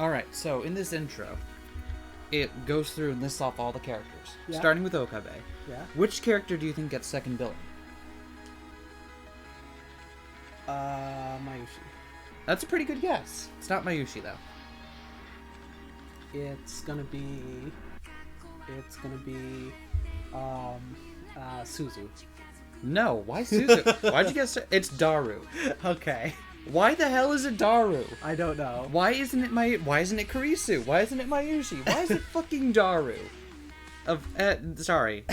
Alright, so in this intro, it goes through and lists off all the characters. Yeah. Starting with Okabe. Yeah. Which character do you think gets second billing? Mayushi. That's a pretty good guess. It's not Mayushi, though. It's gonna be, Suzu. No, why Suzu? Why'd you guess? It's Daru. Okay. Why the hell is it Daru? I don't know. Why isn't it Kurisu? Why isn't it Mayushi? Why is it fucking Daru? Sorry.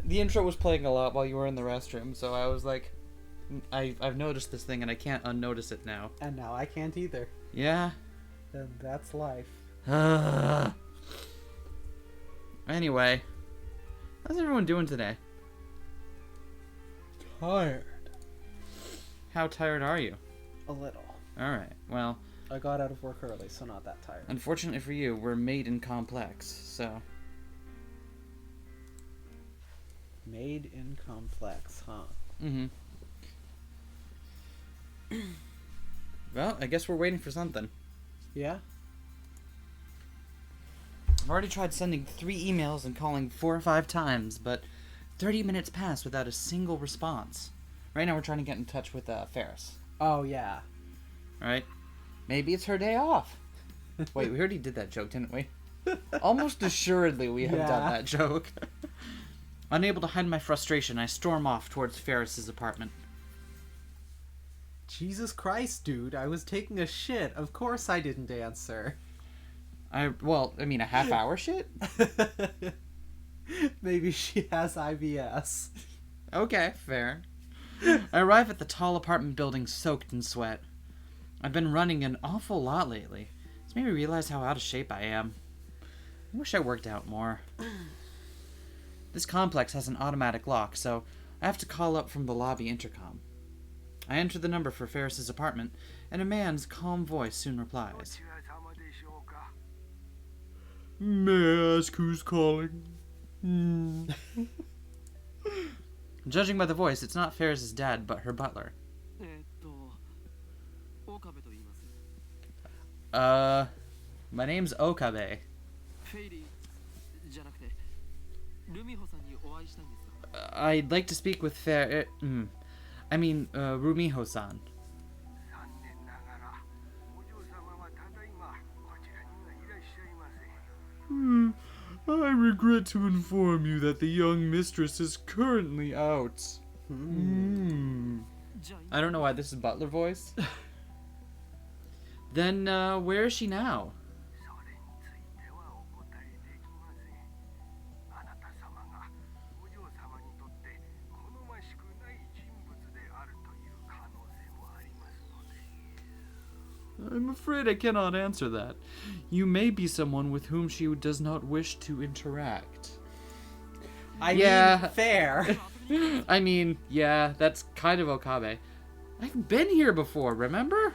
The intro was playing a lot while you were in the restroom, so I was like, I've noticed this thing and I can't unnotice it now. And now I can't either. Yeah. And that's life. Anyway, how's everyone doing today? Tired. How tired are you? A little. Alright, well... I got out of work early, so not that tired. Unfortunately for you, we're made in complex, so... Made in complex, huh? Mm-hmm. Well, I guess we're waiting for something. Yeah? I've already tried sending 3 emails and calling 4 or 5 times, but 30 minutes passed without a single response. Right now we're trying to get in touch with Ferris. Oh, yeah. Right? Maybe it's her day off. Wait, we already did that joke, didn't we? Almost assuredly we have done that joke. Unable to hide my frustration, I storm off towards Ferris's apartment. Jesus Christ, dude. I was taking a shit. Of course I didn't answer. A half hour shit? Maybe she has IBS. Okay, fair. I arrive at the tall apartment building soaked in sweat. I've been running an awful lot lately. It's made me realize how out of shape I am. I wish I worked out more. This complex has an automatic lock, so I have to call up from the lobby intercom. I enter the number for Ferris's apartment, and a man's calm voice soon replies. May I ask who's calling? Judging by the voice, it's not Ferris's dad, but her butler. My name's Okabe. I'd like to speak with Rumiho-san. I regret to inform you that the young mistress is currently out. I don't know why this is butler voice. Then, where is she now? I'm afraid I cannot answer that. You may be someone with whom she does not wish to interact. I mean, fair. Yeah, that's kind of Okabe. I've been here before, remember?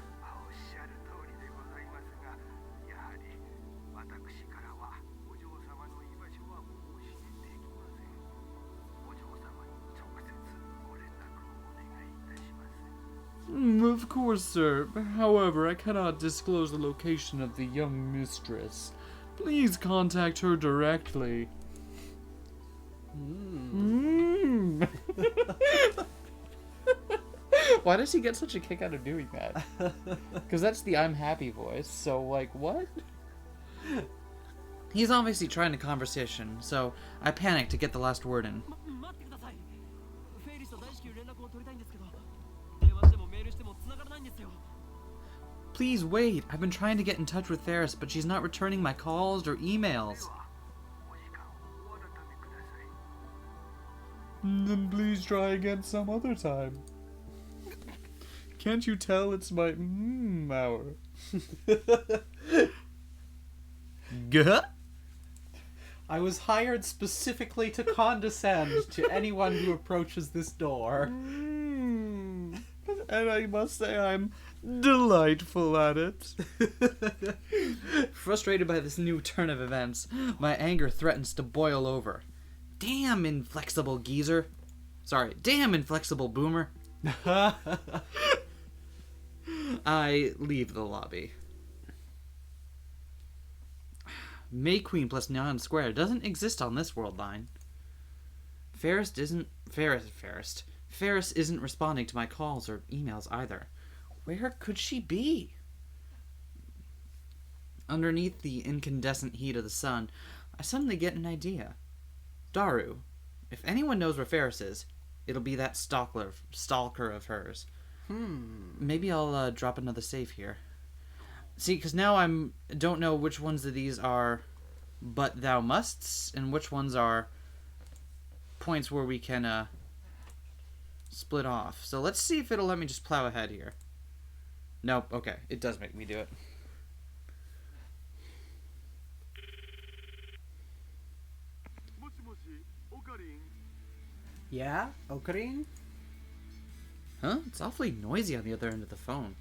Of course, sir. However, I cannot disclose the location of the young mistress. Please contact her directly. Why does he get such a kick out of doing that? Because that's the I'm happy voice, so like, what? He's obviously trying to conversation, so I panic to get the last word in. Please wait, I've been trying to get in touch with Ferris, but she's not returning my calls or emails. Then please try again some other time. Can't you tell it's my hour? Gah? I was hired specifically to condescend to anyone who approaches this door. And I must say I'm delightful at it. Frustrated by this new turn of events, my anger threatens to boil over. Damn inflexible geezer. Sorry, damn inflexible boomer. I leave the lobby. May Queen plus Neon Square doesn't exist on this world line. Ferris isn't responding to my calls or emails either. Where could she be? Underneath the incandescent heat of the sun, I suddenly get an idea. Daru, if anyone knows where Ferris is, it'll be that stalker of hers. Maybe I'll drop another save here. See, because now don't know which ones of these are but thou musts, and which ones are points where we can split off. So let's see if it'll let me just plow ahead here. Nope, okay, it does make me do it. Yeah, Ocarine? Huh? It's awfully noisy on the other end of the phone.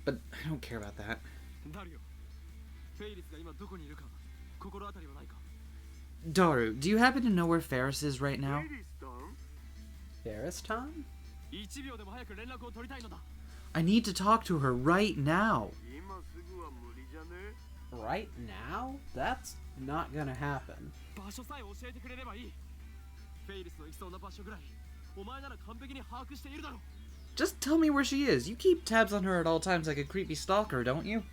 But I don't care about that. Daru, do you happen to know where Ferris is right now? Ferris Town? I need to talk to her right now. Right now? That's not gonna happen. Just tell me where she is. You keep tabs on her at all times like a creepy stalker, don't you?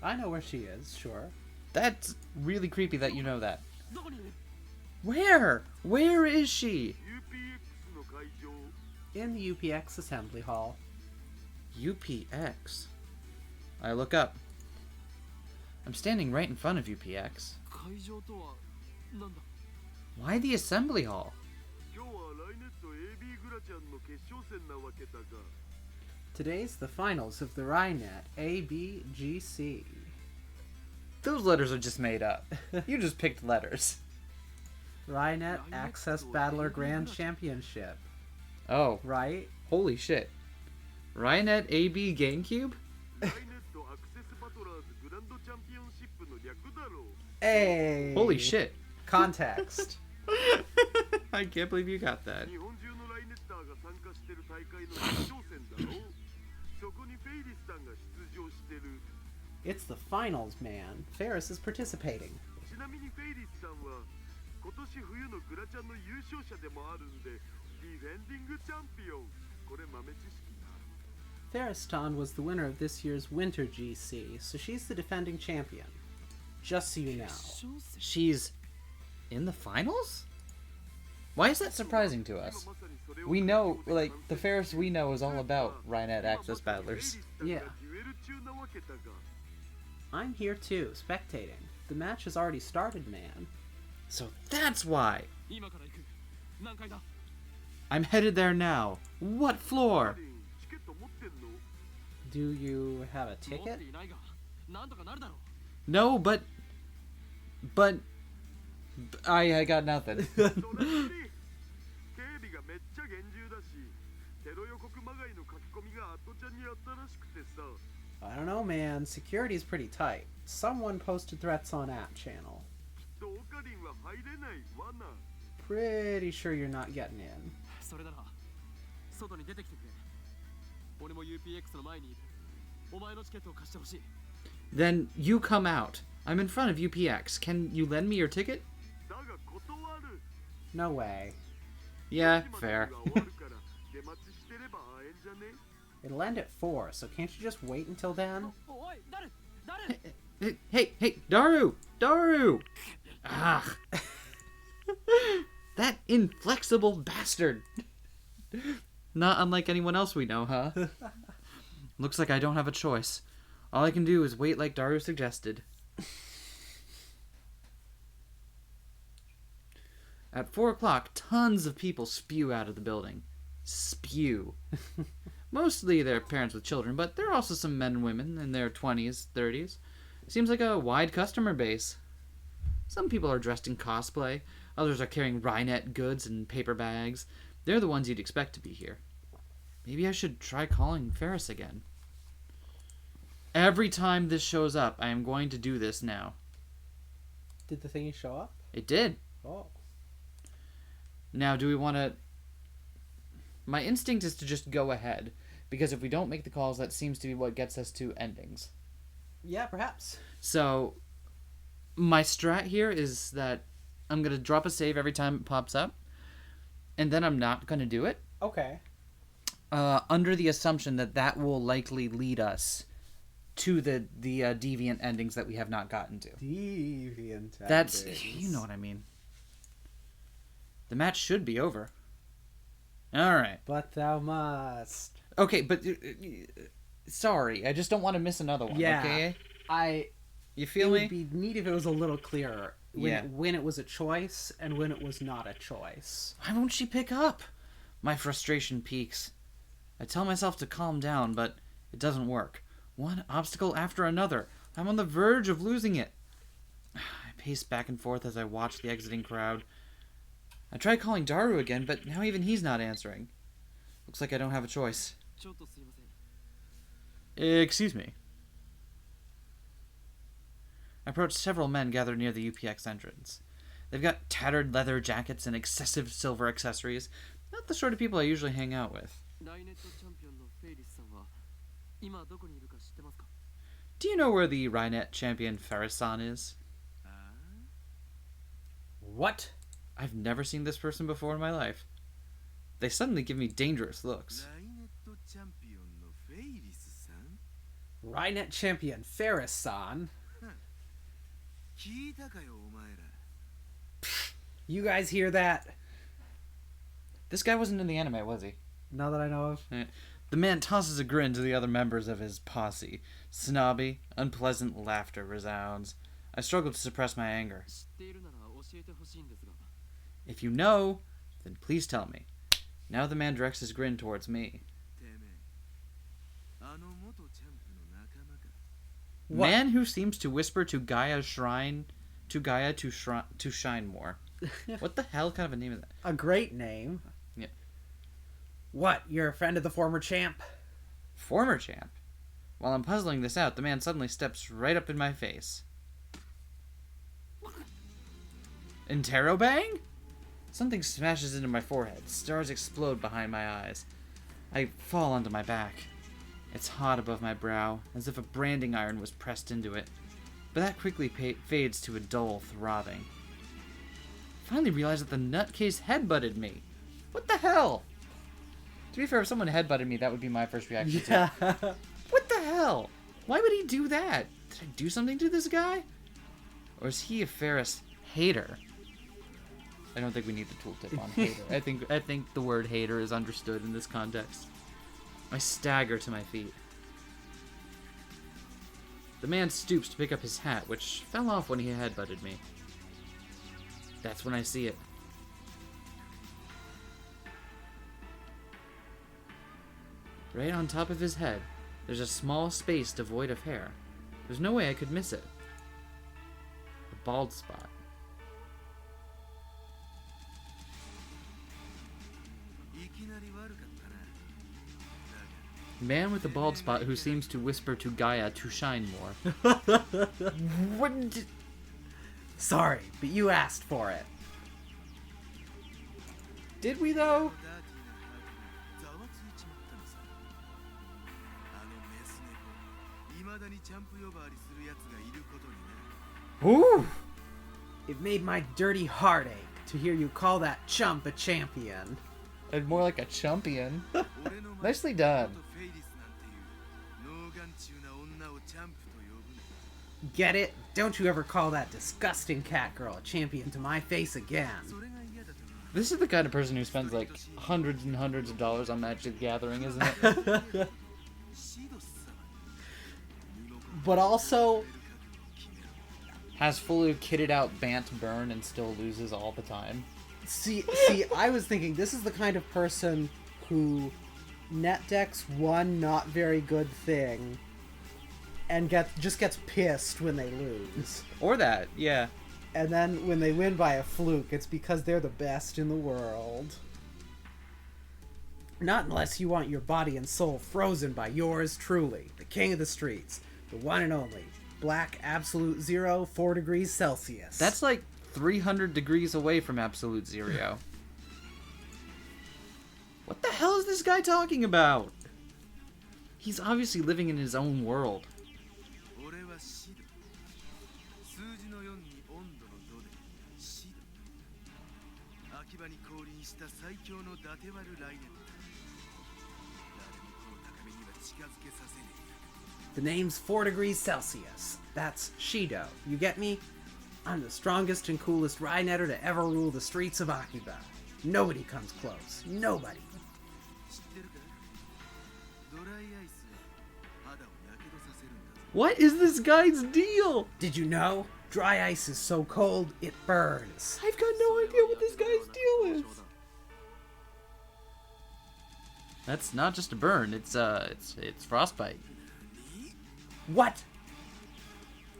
I know where she is, sure. That's really creepy that you know that. Where? Where is she? In the UPX assembly hall. UPX? I look up. I'm standing right in front of UPX. Why the assembly hall? Today's the finals of the Rynet ABGC. Those letters are just made up. You just picked letters. Rynet Access Battler Grand Championship. Oh. Right? Holy shit. Rynet AB GameCube? Hey! Holy shit. Context. I can't believe you got that. It's the finals, man. Ferris is participating. Ferriston was the winner of this year's Winter GC, so she's the defending champion. Just so you know. She's in the finals? Why is that surprising to us? We know, like, the Ferris we know is all about Rynet Access Battlers. Yeah. I'm here too, spectating. The match has already started, man. So that's why! I'm headed there now. What floor? Do you have a ticket? No, but I got nothing. I don't know, man. Security's pretty tight. Someone posted threats on app channel. Pretty sure you're not getting in. Then you come out. I'm in front of UPX. Can you lend me your ticket? No way. Yeah, fair. It'll end at 4, so can't you just wait until then? Hey, Daru! Ah. That inflexible bastard! Not unlike anyone else we know, huh? Looks like I don't have a choice. All I can do is wait like Daru suggested. At 4 o'clock, tons of people spew out of the building. Spew. Mostly they're parents with children, but there are also some men and women in their 20s, 30s. Seems like a wide customer base. Some people are dressed in cosplay. Others are carrying Rynet goods and paper bags. They're the ones you'd expect to be here. Maybe I should try calling Ferris again. Every time this shows up, I am going to do this now. Did the thingy show up? It did. Oh. Now, do we want to... My instinct is to just go ahead, because if we don't make the calls, that seems to be what gets us to endings. Yeah, perhaps. So, my strat here is that I'm going to drop a save every time it pops up, and then I'm not going to do it. Okay. Under the assumption that that will likely lead us to the deviant endings that we have not gotten to. Deviant That's, endings. you know what I mean. The match should be over. Alright. But thou must. Okay, but sorry, I just don't want to miss another one, Yeah. okay? You feel It me? would be neat if it was a little clearer Yeah. when it was a choice and when it was not a choice. Why won't she pick up? My frustration peaks. I tell myself to calm down, but it doesn't work. One obstacle after another. I'm on the verge of losing it. I pace back and forth as I watch the exiting crowd. I tried calling Daru again, but now even he's not answering. Looks like I don't have a choice. Excuse me. I approach several men gathered near the UPX entrance. They've got tattered leather jackets and excessive silver accessories. Not the sort of people I usually hang out with. Do you know where the Rhinet champion Ferris-san is? What? I've never seen this person before in my life. They suddenly give me dangerous looks. Rhinet champion Ferris-san. You guys hear that? This guy wasn't in the anime, was he? Not that I know of. The man tosses a grin to the other members of his posse. Snobby, unpleasant laughter resounds. I struggle to suppress my anger. If you know, then please tell me. Now the man directs his grin towards me. What? Man who seems to whisper to Gaia to shine more. What the hell kind of a name is that? A great name. Yeah. What? You're a friend of the former champ? Former champ? While I'm puzzling this out, the man suddenly steps right up in my face. Interrobang? Something smashes into my forehead. Stars explode behind my eyes. I fall onto my back. It's hot above my brow, as if a branding iron was pressed into it. But that quickly fades to a dull throbbing. I finally realize that the nutcase headbutted me. What the hell? To be fair, if someone headbutted me, that would be my first reaction too. Yeah. What the hell? Why would he do that? Did I do something to this guy? Or is he a Ferris hater? I don't think we need the tooltip on hater. I think the word hater is understood in this context. I stagger to my feet. The man stoops to pick up his hat, which fell off when he headbutted me. That's when I see it. Right on top of his head, there's a small space devoid of hair. There's no way I could miss it. A bald spot. Man with a bald spot who seems to whisper to Gaia to shine more. What did... Sorry, but you asked for it. Did we though? Ooh! It made my dirty heart ache to hear you call that chump a champion. And more like a champion. Nicely done. Get it? Don't you ever call that disgusting catgirl a champion to my face again. This is the kind of person who spends like hundreds and hundreds of dollars on Magic the Gathering, isn't it? But also, Has fully kitted out Bant Burn and still loses all the time. see, I was thinking this is the kind of person who net decks one not very good thing and just gets pissed when they lose. Or that, yeah. And then when they win by a fluke, it's because they're the best in the world. Not unless you want your body and soul frozen by yours truly, the king of the streets, the one and only, Black Absolute Zero, 4 degrees Celsius. That's like 300 degrees away from Absolute Zero. What the hell is this guy talking about? He's obviously living in his own world. The name's 4 degrees Celsius. That's Shido. You get me? I'm the strongest and coolest Rainetter to ever rule the streets of Akiba. Nobody comes close. Nobody. What is this guy's deal? Did you know? Dry ice is so cold, it burns. I've got no idea what this guy's deal is. That's not just a burn, it's frostbite. What?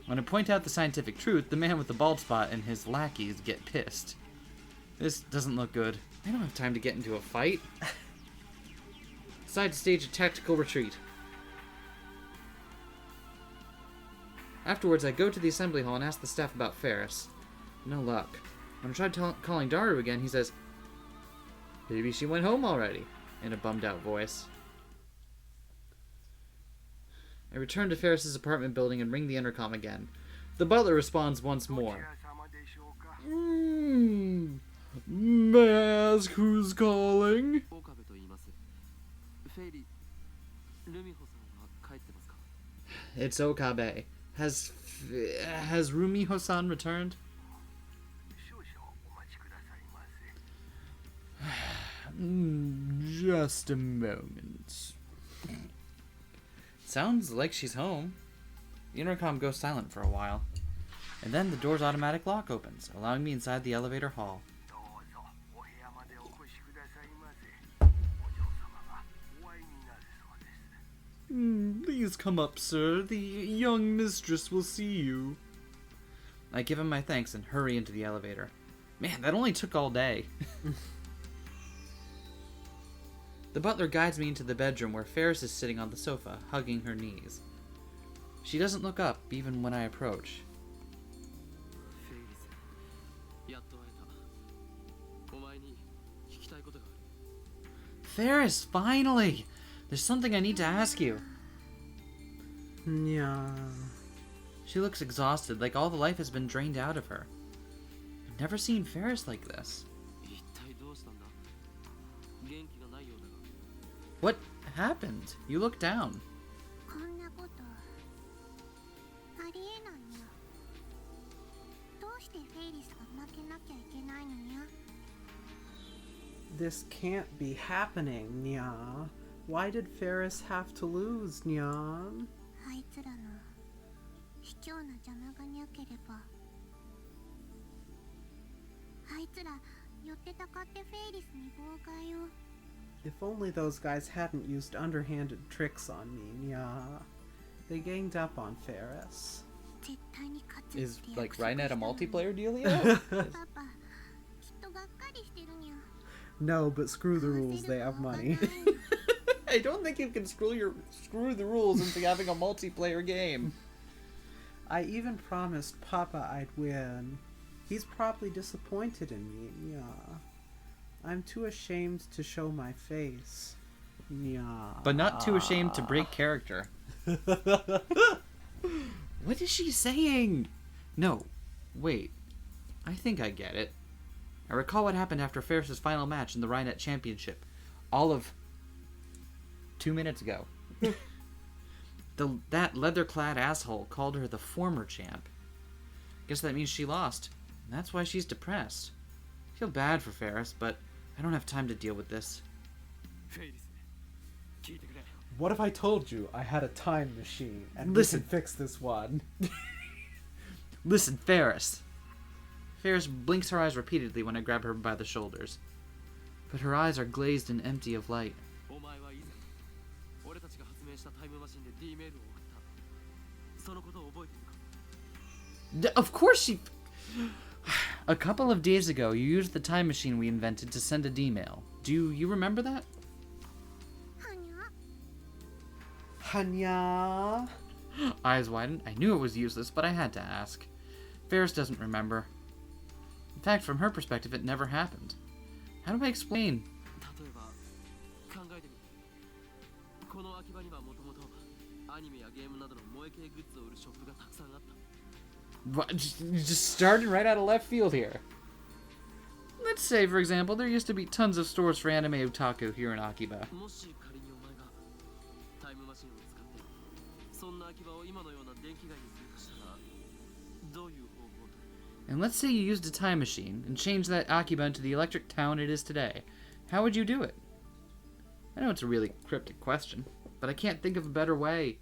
When I point out the scientific truth, the man with the bald spot and his lackeys get pissed. This doesn't look good. I don't have time to get into a fight. Decide to stage a tactical retreat. Afterwards, I go to the assembly hall and ask the staff about Ferris. No luck. When I tried calling Daru again, he says, "Maybe she went home already," in a bummed-out voice. I return to Ferris's apartment building and ring the intercom again. The butler responds once more. May I ask who's calling? It's Okabe. Has Rumiho-san returned? Just a moment. Sounds like she's home. The intercom goes silent for a while, and then the door's automatic lock opens, allowing me inside the elevator hall. Please come up, sir. The young mistress will see you. I give him my thanks and hurry into the elevator. Man, that only took all day. The butler guides me into the bedroom where Ferris is sitting on the sofa, hugging her knees. She doesn't look up, even when I approach. Ferris, finally! There's something I need to ask you. Yeah. She looks exhausted, like all the life has been drained out of her. I've never seen Ferris like this. What happened? You look down. This can't be happening, Nya. Why did Ferris have to lose, Nya? If only those guys hadn't used underhanded tricks on me, Nya. They ganged up on Ferris. Is, like, Rainet a multiplayer dealio? No, but screw the rules, they have money. I don't think you can screw the rules into having a multiplayer game. I even promised Papa I'd win. He's probably disappointed in me, yeah. I'm too ashamed to show my face. Yeah. But not too ashamed to break character. What is she saying? No, wait. I think I get it. I recall what happened after Ferris's final match in the Rainet Championship. All of 2 minutes ago. That leather-clad asshole called her the former champ. Guess that means she lost. And that's why she's depressed. I feel bad for Ferris, but I don't have time to deal with this. What if I told you I had a time machine and Listen. we can fix this one? Listen, Ferris. Ferris blinks her eyes repeatedly when I grab her by the shoulders. But her eyes are glazed and empty of light. Of course she... A couple of days ago, you used the time machine we invented to send a D-mail. Do you remember that? Hanya? Eyes widened. I knew it was useless, but I had to ask. Ferris doesn't remember. In fact, from her perspective, it never happened. How do I explain? What? You just started right out of left field here. Let's say, for example, there used to be tons of stores for anime otaku here in Akiba. And let's say you used a time machine and changed that Akiba into the electric town it is today. How would you do it? I know it's a really cryptic question, but I can't think of a better way.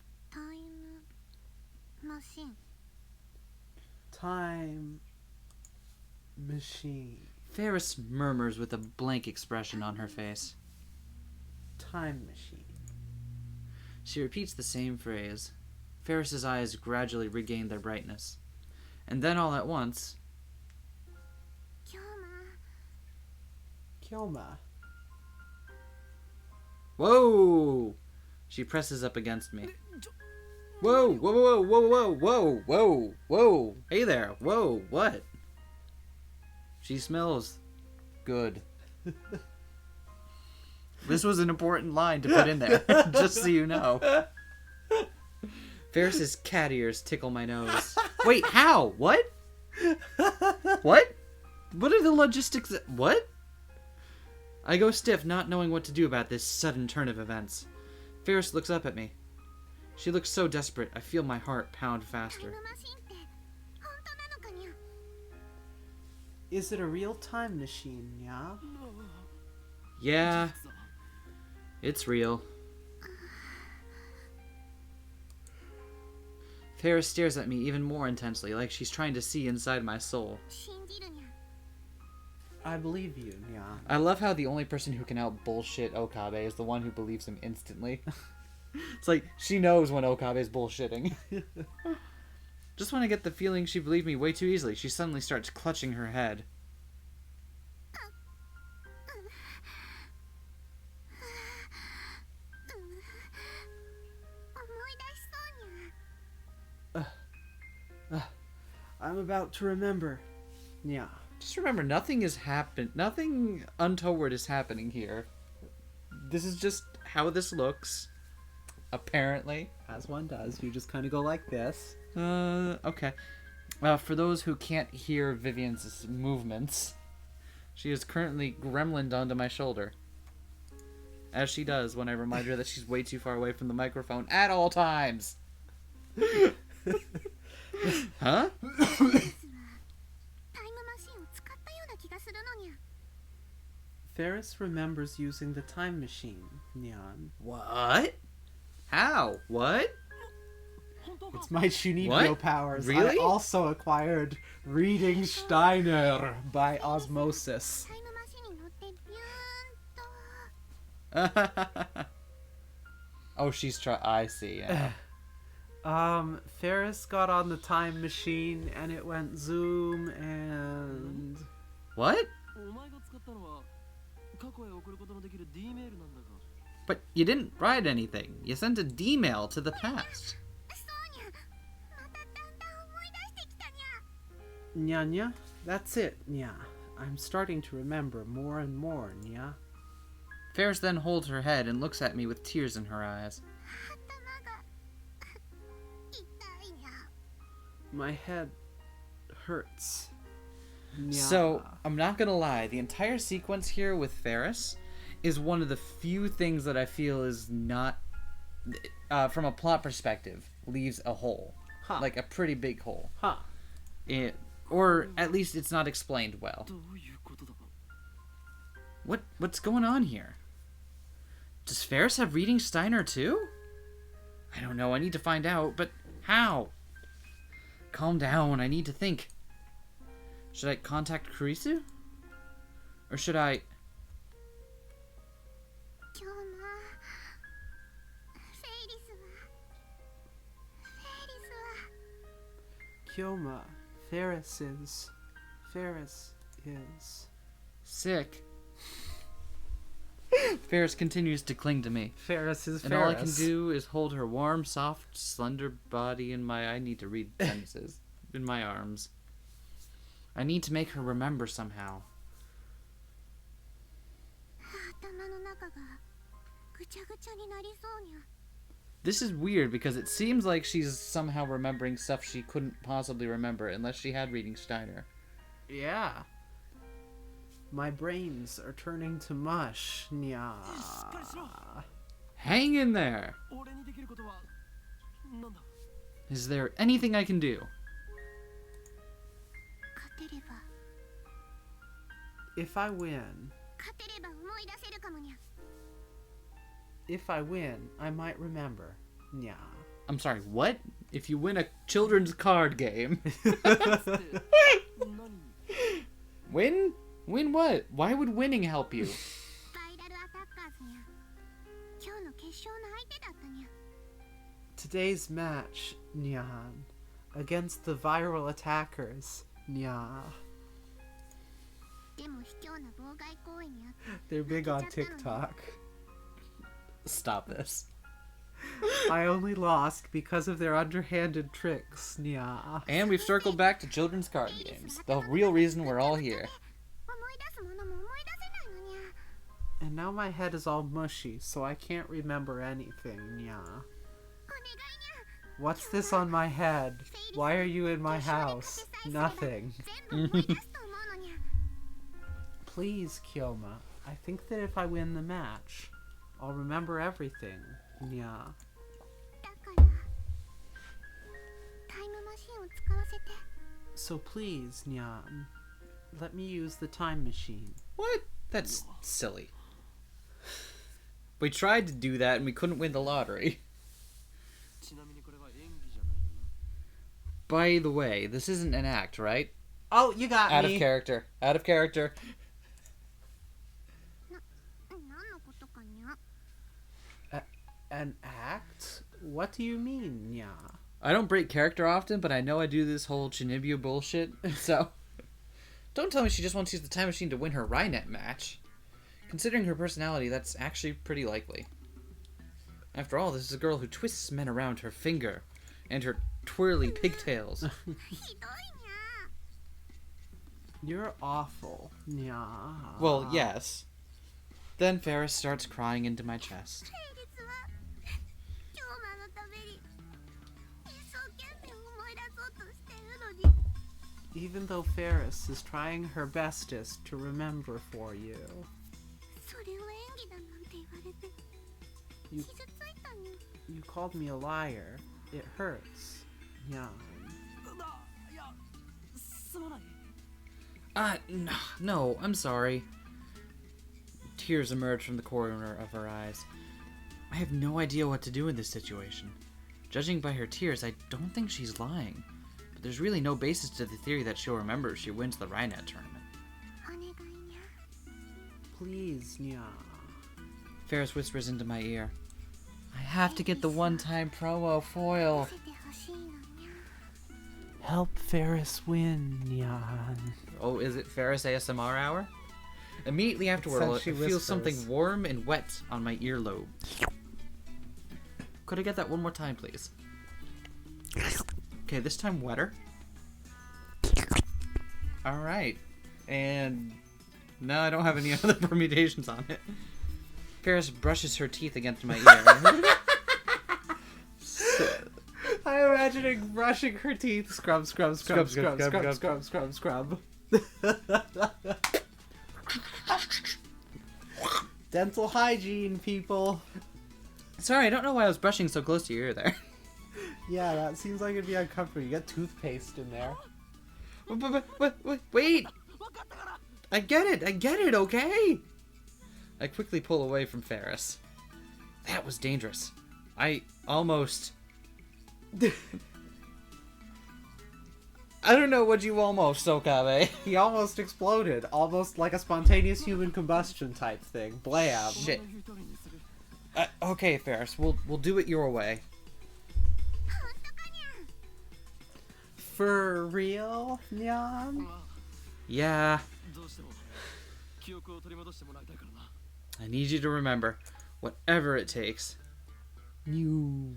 Time machine. Ferris murmurs with a blank expression on her face. Time machine. She repeats the same phrase. Ferris's eyes gradually regain their brightness. And then all at once... Kyoma. Whoa! She presses up against me. Whoa, whoa, whoa, whoa, whoa, whoa, whoa, whoa. Hey there, whoa, what? She smells good. This was an important line to put in there, just so you know. Ferris's cat ears tickle my nose. Wait, how? What? What? What are the logistics? What? I go stiff, not knowing what to do about this sudden turn of events. Ferris looks up at me. She looks so desperate, I feel my heart pound faster. Is it a real time machine, yeah? Yeah, it's real. Ferris stares at me even more intensely, like she's trying to see inside my soul. I believe you, yeah. I love how the only person who can out-bullshit Okabe is the one who believes him instantly. It's like, she knows when Okabe's bullshitting. Just when I get the feeling she believed me way too easily, she suddenly starts clutching her head. I'm about to remember. Yeah. Just remember, nothing untoward is happening here. This is just how this looks. Apparently. As one does. You just kind of go like this. Okay. For those who can't hear Vivian's movements, she is currently gremlined onto my shoulder. As she does when I remind her that she's way too far away from the microphone at all times. Huh? Ferris remembers using the time machine, Nyan. What? How? What? It's my Shunibyo What? powers. Really? I also acquired reading Steiner by osmosis. Oh, she's I see. Yeah. Ferris got on the time machine and it went zoom and... What? But you didn't write anything. You sent a D-mail to the past. Nya, that's it, Nya. I'm starting to remember more and more, Nya. Ferris then holds her head and looks at me with tears in her eyes. My head hurts. Nya. So, I'm not gonna lie, the entire sequence here with Ferris is one of the few things that I feel is not, from a plot perspective, leaves a hole. Huh. Like a pretty big hole. Huh. Or at least it's not explained well. What's going on here? Does Ferris have reading Steiner too? I don't know, I need to find out, but how? Calm down, I need to think. Should I contact Kurisu? Or should I... Kyoma, Ferris is sick? Ferris continues to cling to me. Ferris is Ferris. And all I can do is hold her warm, soft, slender body in my... I need to read sentences. In my arms. I need to make her remember somehow. This is weird because it seems like she's somehow remembering stuff she couldn't possibly remember unless she had reading Steiner. Yeah. My brains are turning to mush. Nya. Hang in there. Is there anything I can do? If I win, I might remember. Nya. I'm sorry, what? If you win a children's card game. Win? Win what? Why would winning help you? Today's match, Nyan, against the viral attackers, Nya. They're big on TikTok. Stop this. I only lost because of their underhanded tricks, Nya. And we've circled back to children's card games. The real reason we're all here. And now my head is all mushy, so I can't remember anything, Nya. What's this on my head? Why are you in my house? Nothing. Please, Kyoma. I think that if I win the match, I'll remember everything, Nya. So please, Nyan, let me use the time machine. What? That's silly. We tried to do that and we couldn't win the lottery. By the way, this isn't an act, right? Oh, you got Out me. of character. Out of character. An act? What do you mean, Nya? I don't break character often, but I know I do this whole Chinibyu bullshit, so... Don't tell me she just wants to use the time machine to win her Rynet match. Considering her personality, that's actually pretty likely. After all, this is a girl who twists men around her finger, and her twirly pigtails. You're awful, Nya. Well, yes. Then Ferris starts crying into my chest. Even though Ferris is trying her bestest to remember for you. You called me a liar. It hurts. Yeah. No, I'm sorry. Tears emerge from the corner of her eyes. I have no idea what to do in this situation. Judging by her tears, I don't think she's lying. But there's really no basis to the theory that she'll remember if she wins the Rynet tournament. Please, Nya. Ferris whispers into my ear. I have to get the one-time promo foil. Help Ferris win, Nyan. Oh, is it Ferris ASMR hour? Immediately afterward, I feel something warm and wet on my earlobe. Could I get that one more time, please? Okay, this time wetter. Alright. And... no, I don't have any other permutations on it. Ferris brushes her teeth against my ear. I'm imagining brushing her teeth. Scrub, scrub, scrub, scrub, scrub, scrub, scrub, scrub. Dental hygiene, people. Sorry, I don't know why I was brushing so close to your ear there. Yeah, that seems like it'd be uncomfortable. You got toothpaste in there. Wait! I get it, okay? I quickly pull away from Ferris. That was dangerous. I almost... I don't know what you almost, Okabe. He almost exploded. Almost like a spontaneous human combustion type thing. Blam. Shit. Okay, Ferris, we'll do it your way. For real, Nyan? Yeah. I need you to remember, whatever it takes. You.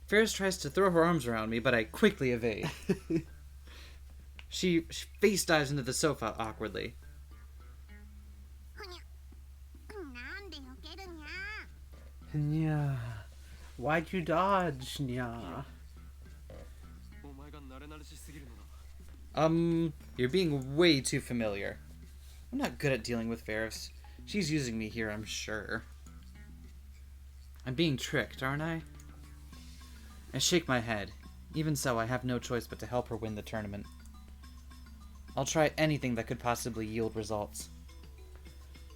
Ferris tries to throw her arms around me, but I quickly evade. She face dives into the sofa awkwardly. Nya. Why'd you dodge, Nya? You're being way too familiar. I'm not good at dealing with Ferris. She's using me here, I'm sure. I'm being tricked, aren't I? I shake my head. Even so, I have no choice but to help her win the tournament. I'll try anything that could possibly yield results.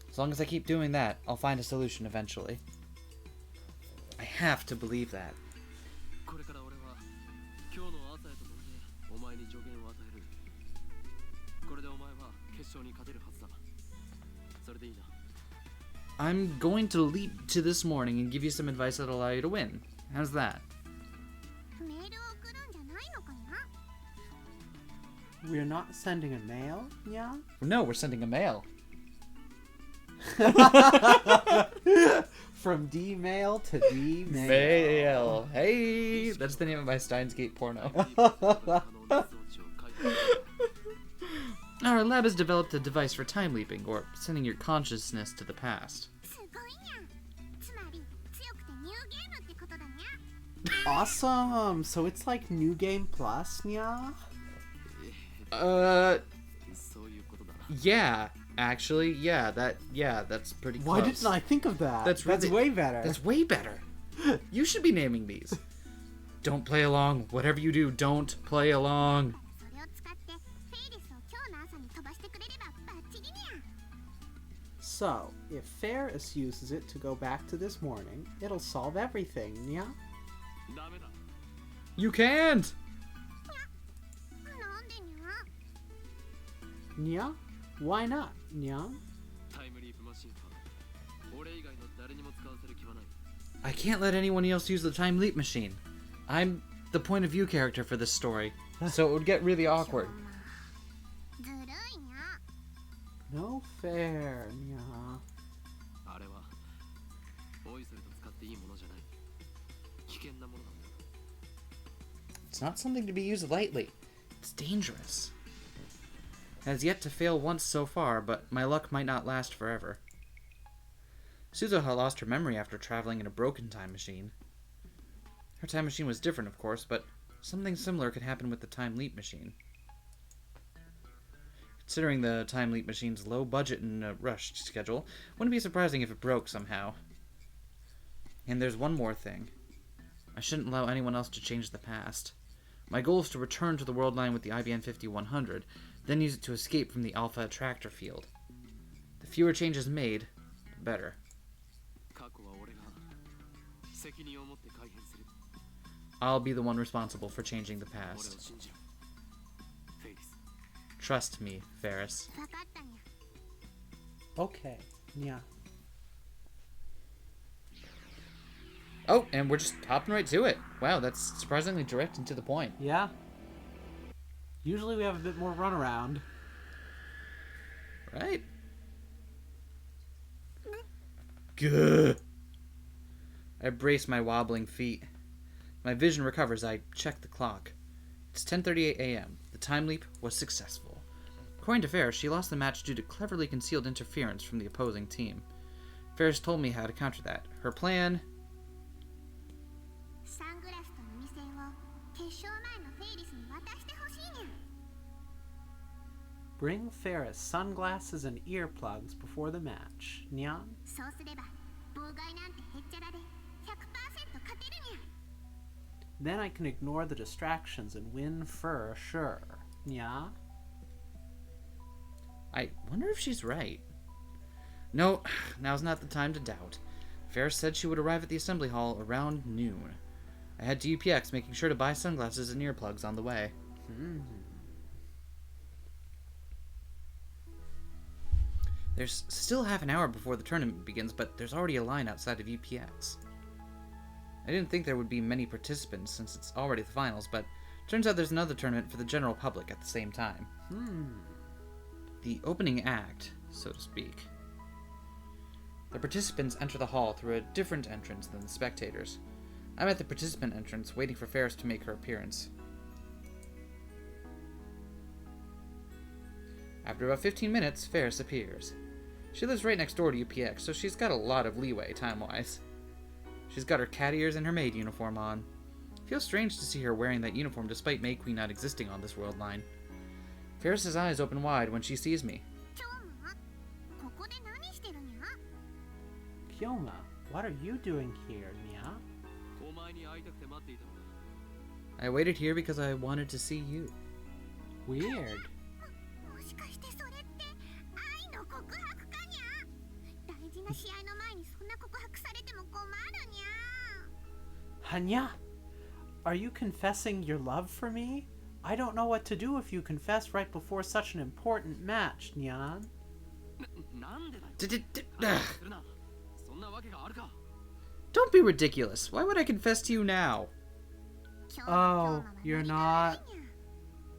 As long as I keep doing that, I'll find a solution eventually. I have to believe that. I'm going to leap to this morning and give you some advice that'll allow you to win. How's that? We're not sending a mail, yeah? No, we're sending a mail. From D-mail to D-mail. Mail. Hey, that's the name of my Steins Gate porno. Our lab has developed a device for time leaping, or sending your consciousness to the past. Awesome! So it's like New Game Plus, yeah? Yeah, actually, that's pretty close. Why didn't I think of that? That's way better. That's way better. You should be naming these. Don't play along. Whatever you do, don't play along. So, if Ferris uses it to go back to this morning, it'll solve everything, yeah? You can't! Yeah? Why not, yeah? I can't let anyone else use the time leap machine. I'm the point of view character for this story, so it would get really awkward. No fair, yeah. It's not something to be used lightly. It's dangerous. It has yet to fail once so far, but my luck might not last forever. Suzuha lost her memory after traveling in a broken time machine. Her time machine was different, of course, but something similar could happen with the time leap machine. Considering the time leap machine's low budget and rushed schedule, wouldn't be surprising if it broke somehow. And there's one more thing. I shouldn't allow anyone else to change the past. My goal is to return to the world line with the IBN 5100, then use it to escape from the Alpha Attractor field. The fewer changes made, the better. I'll be the one responsible for changing the past. Trust me, Ferris. Okay, yeah. Oh, and we're just hopping right to it. Wow, that's surprisingly direct and to the point. Yeah. Usually we have a bit more runaround. Right? Gah. I brace my wobbling feet. My vision recovers. I check the clock. It's 10:38 a.m. The time leap was successful. According to Ferris, she lost the match due to cleverly concealed interference from the opposing team. Ferris told me how to counter that. Her plan... Bring Ferris sunglasses and earplugs before the match, Nyan? Then I can ignore the distractions and win for sure, yeah? I wonder if she's right. No, now's not the time to doubt. Ferris said she would arrive at the assembly hall around noon. I head to UPX, making sure to buy sunglasses and earplugs on the way. There's still half an hour before the tournament begins, but there's already a line outside of UPX. I didn't think there would be many participants since it's already the finals, but turns out there's another tournament for the general public at the same time. The opening act, so to speak. The participants enter the hall through a different entrance than the spectators. I'm at the participant entrance, waiting for Ferris to make her appearance. After about 15 minutes, Ferris appears. She lives right next door to UPX, so she's got a lot of leeway time-wise. She's got her cat ears and her maid uniform on. It feels strange to see her wearing that uniform despite May Queen not existing on this world line. Ferris's eyes open wide when she sees me. Kyoma, what are you doing here, Nya? お前に会いたくて待っていたのだ。 I waited here because I wanted to see you. Weird. もしかしてそれって愛の告白かにゃ。大事な試合の前にそんな告白されても困るにゃ。 Hanya, are you confessing your love for me? I don't know what to do if you confess right before such an important match, Nyan. なんでだよ。 Ugh. するな。そんなわけがあるか。 Don't be ridiculous. Why would I confess to you now? Oh, you're not.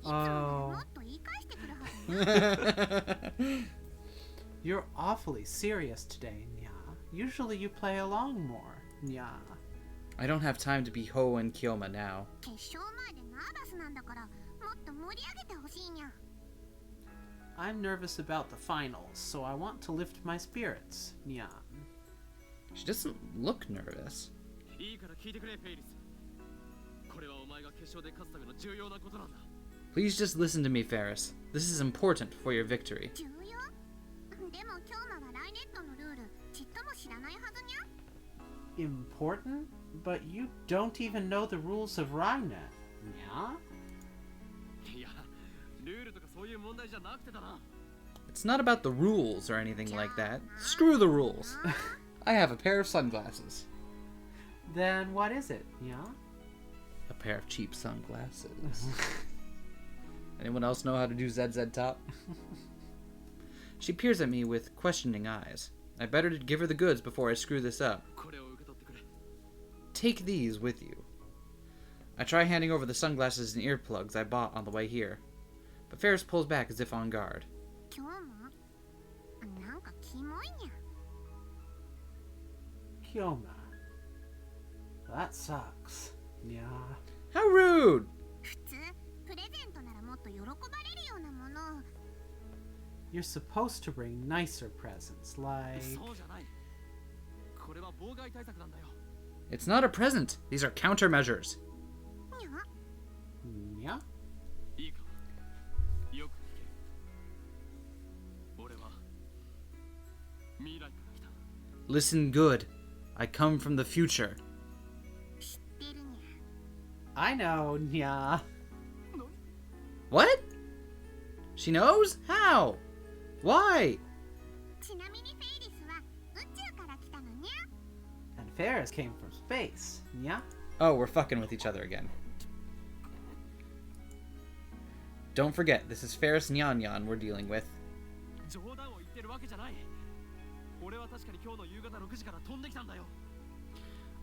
いつもも Oh, っと言い返してくるはずにゃ。 you're awfully serious today, Nya. Usually you play along more, Nya. I don't have time to be Ho and Kyoma now. 決勝前でナーバスなんだからもっと盛り上げてほしいにゃ。 I'm nervous about the finals, so I want to lift my spirits, Nyan. She doesn't look nervous. いいから聞いてくれ、フェイリス。これはお前が決勝で勝つための重要なことなんだ。 Please just listen to me, Ferris. This is important for your victory. 重要？でも今日はライネットのルールちっとも知らないはずにゃ。 Important? But you don't even know the rules of Rynet, Nya? いや、ルールとかそういう問題じゃなくてだな。 It's not about the rules or anything like that. Screw the rules. I have a pair of sunglasses. Then what is it, Nya? A pair of cheap sunglasses. Anyone else know how to do ZZ top? She peers at me with questioning eyes. I better give her the goods before I screw this up. これを受け取ってくれ。 Take these with you. I try handing over the sunglasses and earplugs I bought on the way here. But Ferris pulls back as if on guard. 今日もなんかキモいにゃ。 Kyoma. That sucks, Nya. How rude! 普通プレゼントならもっと喜ばれるようなものを。 You're supposed to bring nicer presents, like... そうじゃない。これは妨害対策なんだよ。 It's not a present. These are countermeasures. にゃ。 Nya? いいか。よく聞け。俺は未来から来た。 Listen good. I come from the future. 知ってるにゃ。 I know, Nya. What? She knows? How? Why? ちなみにフェイリスは宇宙から来たのにゃ。 And Ferris came from space, Nya? Oh, we're fucking with each other again. Don't forget, this is Ferris Nyan Nyan we're dealing with. 冗談を言ってるわけじゃない。俺は確かに今日の夕方6時から飛んできたんだよ。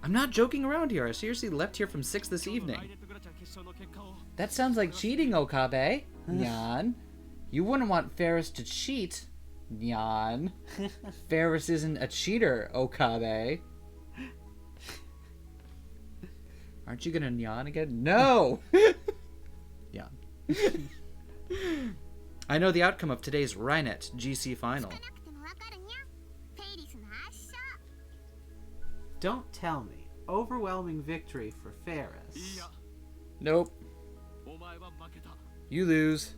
I'm not joking around here. I seriously left here from 6 this 今日の evening. ライネットグラチャ決勝の結果を。 That sounds like cheating, Okabe. Nyan. You wouldn't want Ferris to cheat. Nyan. Ferris isn't a cheater, Okabe. Aren't you gonna Nyan again? No! Nyan. I know the outcome of today's Rynet GC final. 聞かなくてもわかるにゃ。フェイリスの圧勝。 Don't tell me. Overwhelming victory for い Ferris. や、 Nope. お前は負けた。 You lose.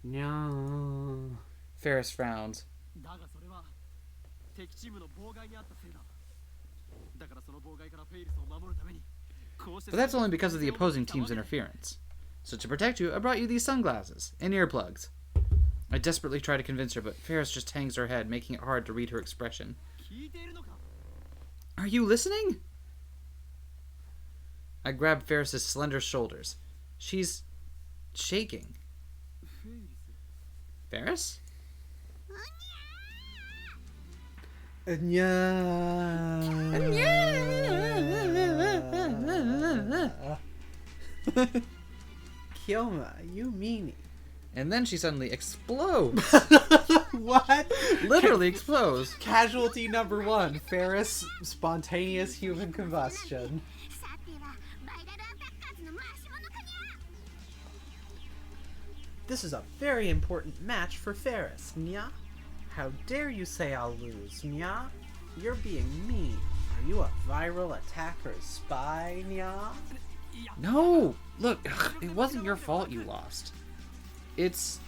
にゃー。 No. Ferris frowns. だがそれは敵チームの妨害にあったせいだ。だからその妨害からフェイリスを守るために、こうして。 But that's only because of the opposing team's interference. So to protect you, I brought you these sunglasses and earplugs. I desperately try to convince her, but Ferris just hangs her head, making it hard to read her expression. 聞いているのか。 Are you listening? I grab Ferris's slender shoulders. She's shaking. フェイリス。 Ferris? Kyoma, you meanie. And then she suddenly explodes. What? Literally explodes. Casualty number 1, Ferris, spontaneous human combustion. さてはバイラルアタッカーズの回し物かにゃ。 This is a very important match for Ferris, Nya. How dare you say I'll lose, Nya? You're being mean. Are you a viral attacker's spy, Nya? No! Look, it wasn't your fault you lost. It's...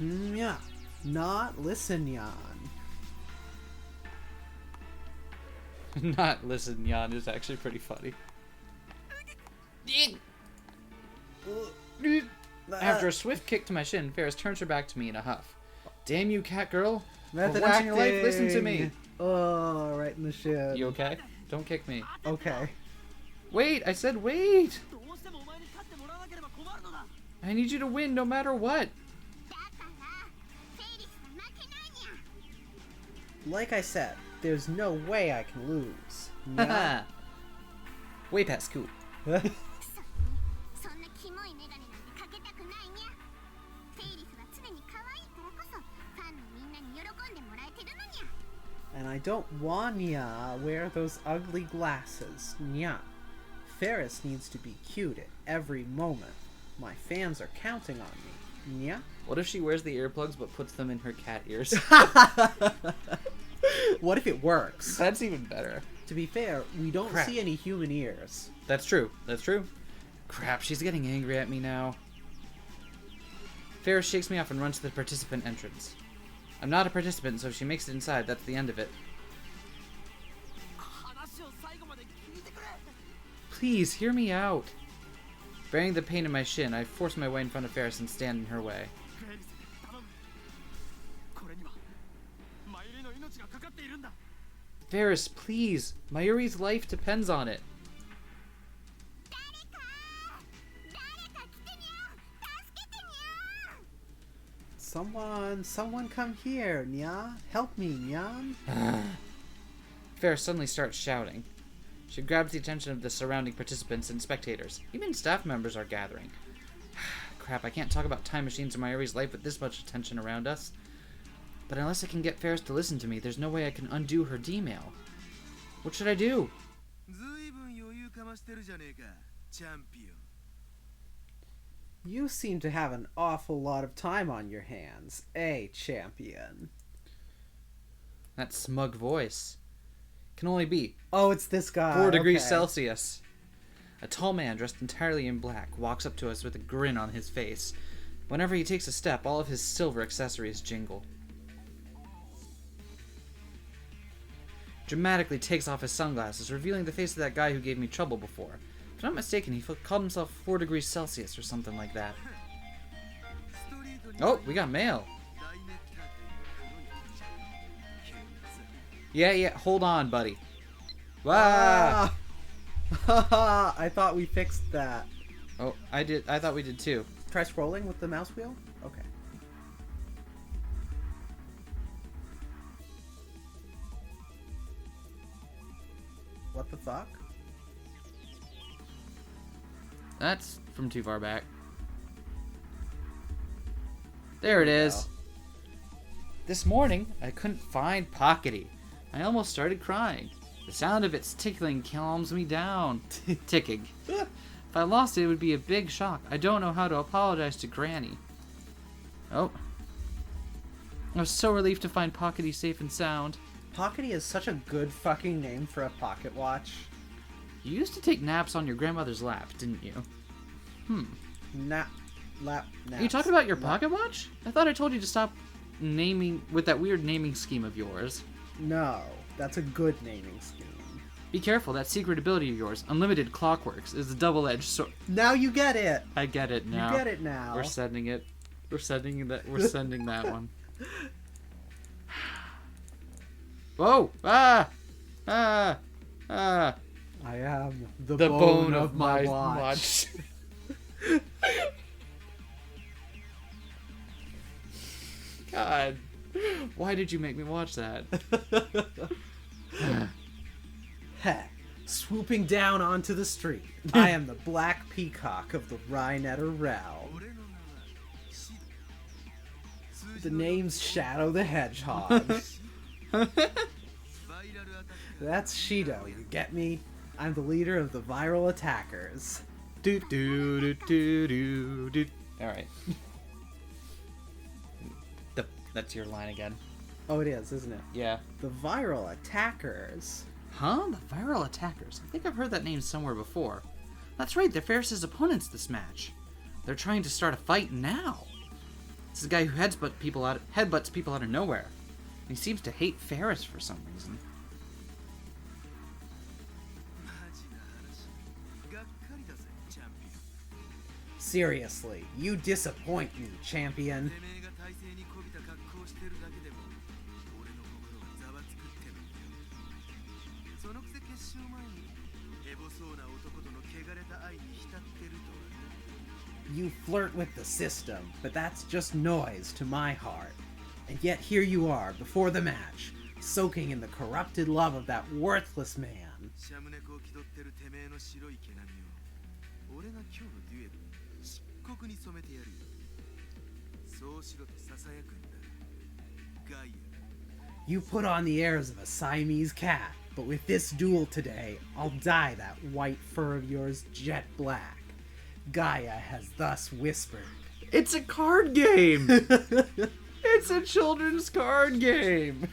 Yeah. Not listen, Jan. Not listen, Jan is actually pretty funny. After a swift kick to my shin, Ferris turns her back to me in a huff. Damn you, cat girl. For Method once in your life, listen to me. Oh, right in the shin. You okay? Don't kick me. Okay. Wait, I said wait. どうしてもお前に勝ってもらわなければ困るのだ I need you to win no matter what. だからフェイリスは負けないにゃ。 Like I said, there's no way I can lose. Yeah. Way past cool. そんなキモいメガネなんてかけたくないにゃ。フェイリスは常に可愛いからこそファンのみんなに喜んでもらえてるのにゃ。 And I don't want Nya wear those ugly glasses. Nya. Ferris needs to be cute at every moment. My fans are counting on me. Nya? What if she wears the earplugs but puts them in her cat ears? What if it works? That's even better. To be fair, we don't Crap. see any human ears. That's true. That's true. Crap, she's getting angry at me now. Ferris shakes me off and runs to the participant entrance. I'm not a participant, so if she makes it inside, that's the end of it. 話を最後まで聞いてくれ Please, hear me out. Bearing the pain in my shin, I force my way in front of Ferris and stand in her way. フェイリス頼むこれにはマユリの命がかかっているんだ Ferris, please. Mayuri's life depends on it. 誰か来てにゃ。助けてにゃ。 Someone come here, Nya. Help me, Nyan. Ferris suddenly starts shouting. She grabs the attention of the surrounding participants and spectators. Even staff members are gathering. Crap, I can't talk about time machines or Mayuri's life with this much attention around us. But unless I can get Ferris to listen to me, there's no way I can undo her D-mail. What should I do? ずいぶん余裕かましてるじゃねえかチャンピオン You seem to have an awful lot of time on your hands, champion. That smug voice. Can only be Oh, it's this guy. 4 degrees okay. Celsius. A tall man dressed entirely in black walks up to us with a grin on his face. Whenever he takes a step, all of his silver accessories jingle. Dramatically takes off his sunglasses, revealing the face of that guy who gave me trouble before. If I'm not mistaken, he called himself 4 degrees Celsius or something like that. ストリートに Oh, we got mail. 大ネクター店の黒い T シャツケツ Yeah, hold on, buddy. Wow. Ah! I thought we fixed that. Oh, I thought we did too. Try scrolling with the mouse wheel? Okay. What the fuck? That's from too far back. There it is. This morning, I couldn't find Pockety. I almost started crying. The sound of its tickling calms me down. Ticking. If I lost it, it would be a big shock. I don't know how to apologize to Granny. Oh. I was so relieved to find Pockety safe and sound. Pockety is such a good fucking name for a pocket watch. You used to take naps on your grandmother's lap, didn't you? Nap. Are you talking about your pocket watch? I thought I told you to stop naming with that weird naming scheme of yours. No, that's a good naming scheme. Be careful, that secret ability of yours, Unlimited Clockworks, is a double-edged sword. Now you get it. I get it now. You get it now. We're sending it. We're sending that one. Whoa! Ah! Ah! Ah! I am the bone of my watch. God. Why did you make me watch that? Heck, swooping down onto the street, I am the black peacock of the Rhinetter realm. 俺の名はシド The name's Shadow the Hedgehog. バイラルアタック That's Shido, you get me? I'm the leader of the viral attackers. Do do do do do do. All right. That's your line again. Oh, it is, isn't it? Yeah. The viral attackers. Huh? The viral attackers. I think I've heard that name somewhere before. That's right. They're Ferris's opponents this match. They're trying to start a fight now. This is a guy who headbutts people out of nowhere. And he seems to hate Ferris for some reason. マジな話がっかりだぜチャンピオン Seriously, you disappoint me, champion. てめえが体勢にこびた格好をしてるだけでも俺の心がざわつくってのよそのくせ決勝前にヘボそうな男との汚れた愛に浸ってるとはな You flirt with the system, but that's just noise to my heart. And yet here you are, before the match, soaking in the corrupted love of that worthless man. シャムネコを気取ってるてめえの白い毛並みを俺が今日のデュエル漆黒に染めてやるよそうしろとささやくんだガイア You put on the airs of a Siamese cat, but with this duel today, I'll dye that white fur of yours jet black. Gaia has thus whispered. It's a card game! It's a children's card game!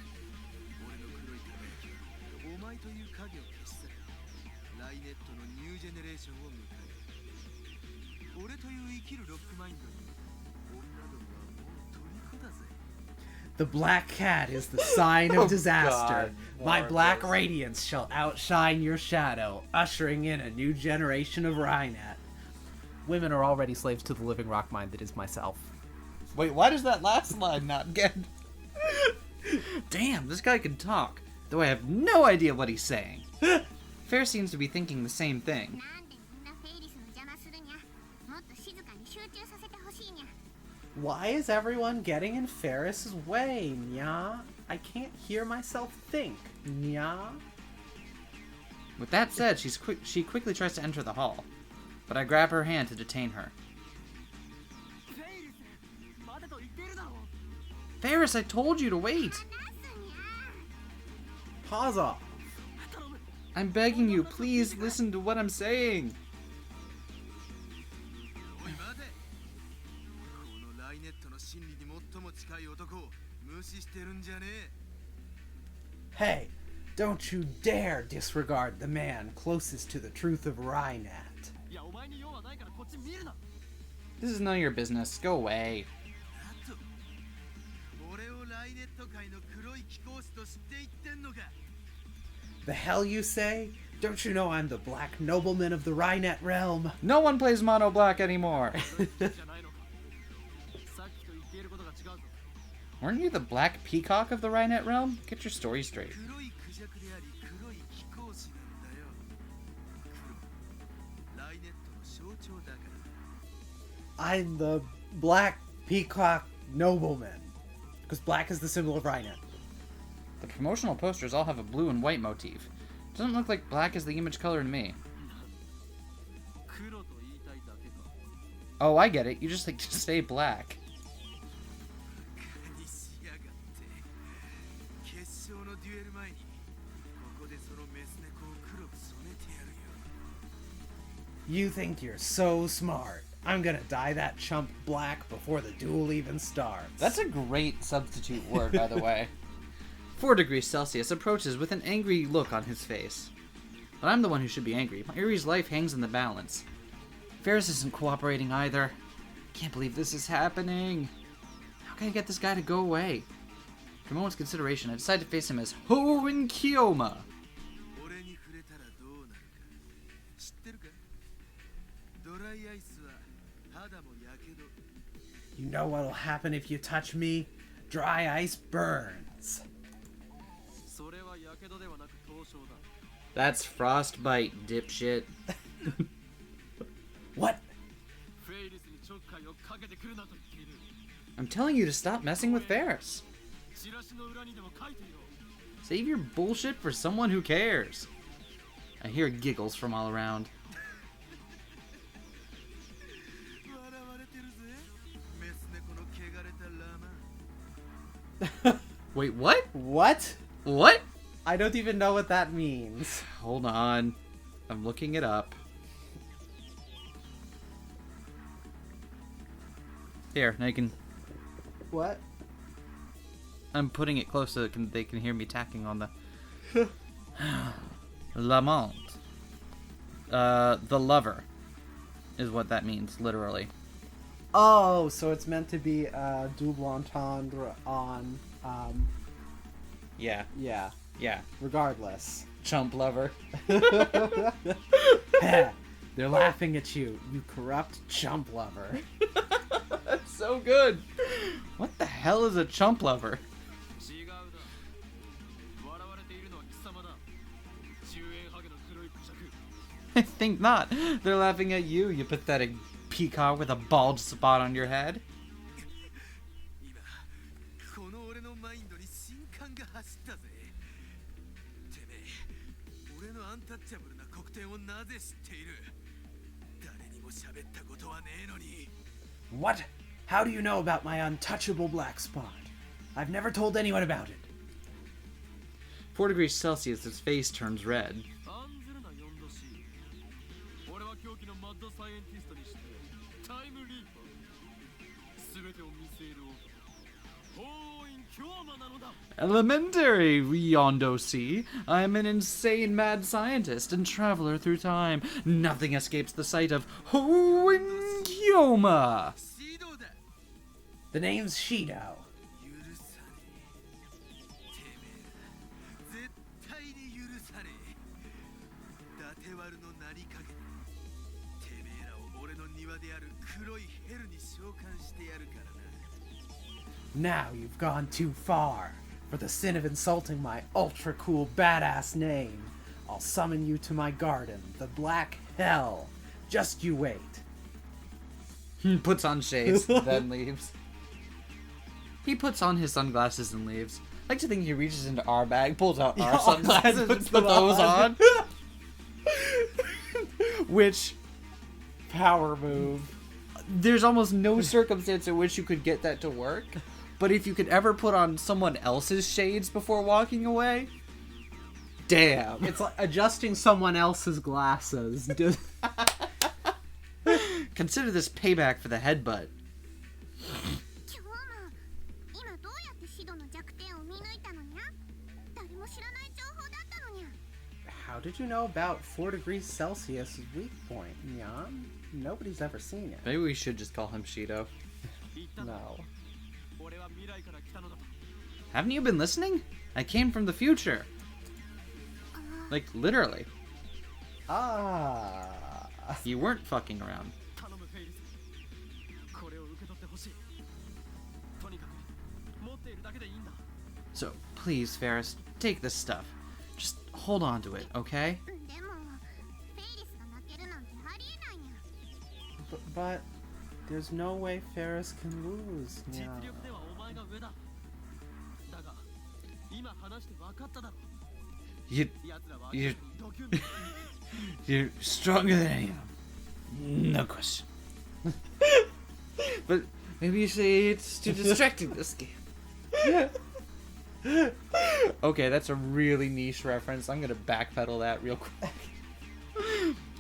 俺の黒い輝きはお前という影を消し去りライネットのニュージェネレーションを迎える俺という生きるロックマインドに女どもはもう虜だぜ The black cat is the sign of disaster. God, My black Marcus. radiance shall outshine your shadow, ushering in a new generation of Rhinet. Women are already slaves to the living rock mind that is myself. Wait, why does that last line not get... Damn, this guy can talk, though I have no idea what he's saying. Fair seems to be thinking the same thing. なんでみんなフェイリスの邪魔するにゃもっと静かに集中させてほしいにゃ Why is everyone getting in Ferris's way, nya? I can't hear myself think, nya? With that said, she quickly tries to enter the hall, but I grab her hand to detain her. フェイリス待てと言っているだろう Ferris, I told you to wait! 話すにゃ Pause off. 頼む I'm begging you, please listen to what I'm saying. おい待てこのライネットの真理に最も近い男を無視してるんじゃねえ Hey, don't you dare disregard the man closest to the truth of Rhinet. いやお前に用はないからこっち見るな This is none of your business. Go away. あと俺をライネット界の黒い貴公子と知っていってんのか The hell you say? Don't you know I'm the black nobleman of the Rhinet realm? No one plays mono black anymore. じゃないのかさっきと言っていることが違うぞ Weren't you the black peacock of the Rhinet realm? Get your story straight. 黒いクジャクであり黒い貴公子なんだよ黒ライネットの象徴だから I'm the black peacock nobleman. Because black is the symbol of Rhinet. The promotional posters all have a blue and white motif. Doesn't look like black is the image color to me. 黒と言いたいだけか Oh, I get it. You just like to say black. にしやがって決勝のデュエル前にここでそのメス猫を黒く染めてやるよ You think you're so smart. I'm gonna dye that chump black before the duel even starts. That's a great substitute word, by the way. 4 degrees Celsius approaches with an angry look on his face. But I'm the one who should be angry. My Erie's life hangs in the balance. Ferris isn't cooperating either. Can't believe this is happening. How can I get this guy to go away? For a moment's consideration, I decide to face him as Hoen Kiyoma. 俺に触れたらどうなるか知ってるかドライアイスは肌もやけど You know what'll happen if you touch me? Dry ice burns. それはやけどではなく凍傷だ That's frostbite, dipshit. What? フェイリスにちょっかいをかけてくるなと言っている I'm telling you to stop messing with Ferris. チラシの裏にでも書いていろ Save your bullshit for someone who cares. I hear giggles from all around. 笑われてるぜメス猫の汚れたラマ Wait, what? What? What? I don't even know what that means. Hold on. I'm looking it up. Here, now you can... What? I'm putting it close so they can hear me tacking on the... L'amant. The lover is what that means, literally. Oh, so it's meant to be a double entendre on, Yeah. yeah, Yeah. regardless. Chump lover. They're laughing at you, you corrupt chump lover. That's so good. What the hell is a chump lover? 違うだ笑われているのは貴様だ10円ハゲの黒いクジャク I think not. They're laughing at you, you pathetic peacock with a bald spot on your head. 今この俺のマインドに新感が走ったぜてめえ俺のアンタッチャブルな黒点をなぜ知っている誰にも喋ったことはねえのに What? How do you know about my untouchable black spot? I've never told anyone about it. 4 degrees Celsius, his face turns red. 案ずるな 4°C 俺は狂気のマッドサイエンティストにしてタイムリーパー全てを見据える男法院強魔なのだ Elementary, Yondo C. I'm an insane mad scientist and traveler through time. Nothing escapes the sight of Hoenkyoma. シードだ The name's Shido. 許さねえてめえ絶対に許さねえ伊達丸の名にかけててめえらを俺の庭である黒いヘルに召喚してやるからな Now you've gone too far. For the sin of insulting my ultra cool badass name, I'll summon you to my garden, the Black Hell. Just you wait. Puts on shades, then leaves. He puts on his sunglasses and leaves. I like to think he reaches into our bag, pulls out our sunglasses, and puts those on. Which Power move. there's almost no circumstance in which you could get that to work. But if you could ever put on someone else's shades before walking away, damn. It's like adjusting someone else's glasses. Consider this payback for the headbutt. 今日も今どうやってシドの弱点を見抜いたのにゃ誰も知らない情報だったのにゃ How did you know about 4 degrees Celsius' weak point, Nyan? Nobody's ever seen it. Maybe we should just call him Shido. 言ったな No. 俺は未来から来たのだと Haven't you been listening? I came from the future. Like, literally. Ah. You weren't fucking around. 頼むフェイリスこれを受け取ってほしいとにかく持っているだけでいいんだ So, please, Ferris, take this stuff. Just hold on to it, okay? でもフェイリスが負けるなんてありえないにゃ But there's no way Ferris can lose. 実 Nyan. 力ではお前が上だだが今話して分かっただろ You, 奴らは you, ドキュメント you're stronger than any of them. No question. But maybe you say it's too distracting this game. Okay, that's a really niche reference. I'm gonna backpedal that real quick.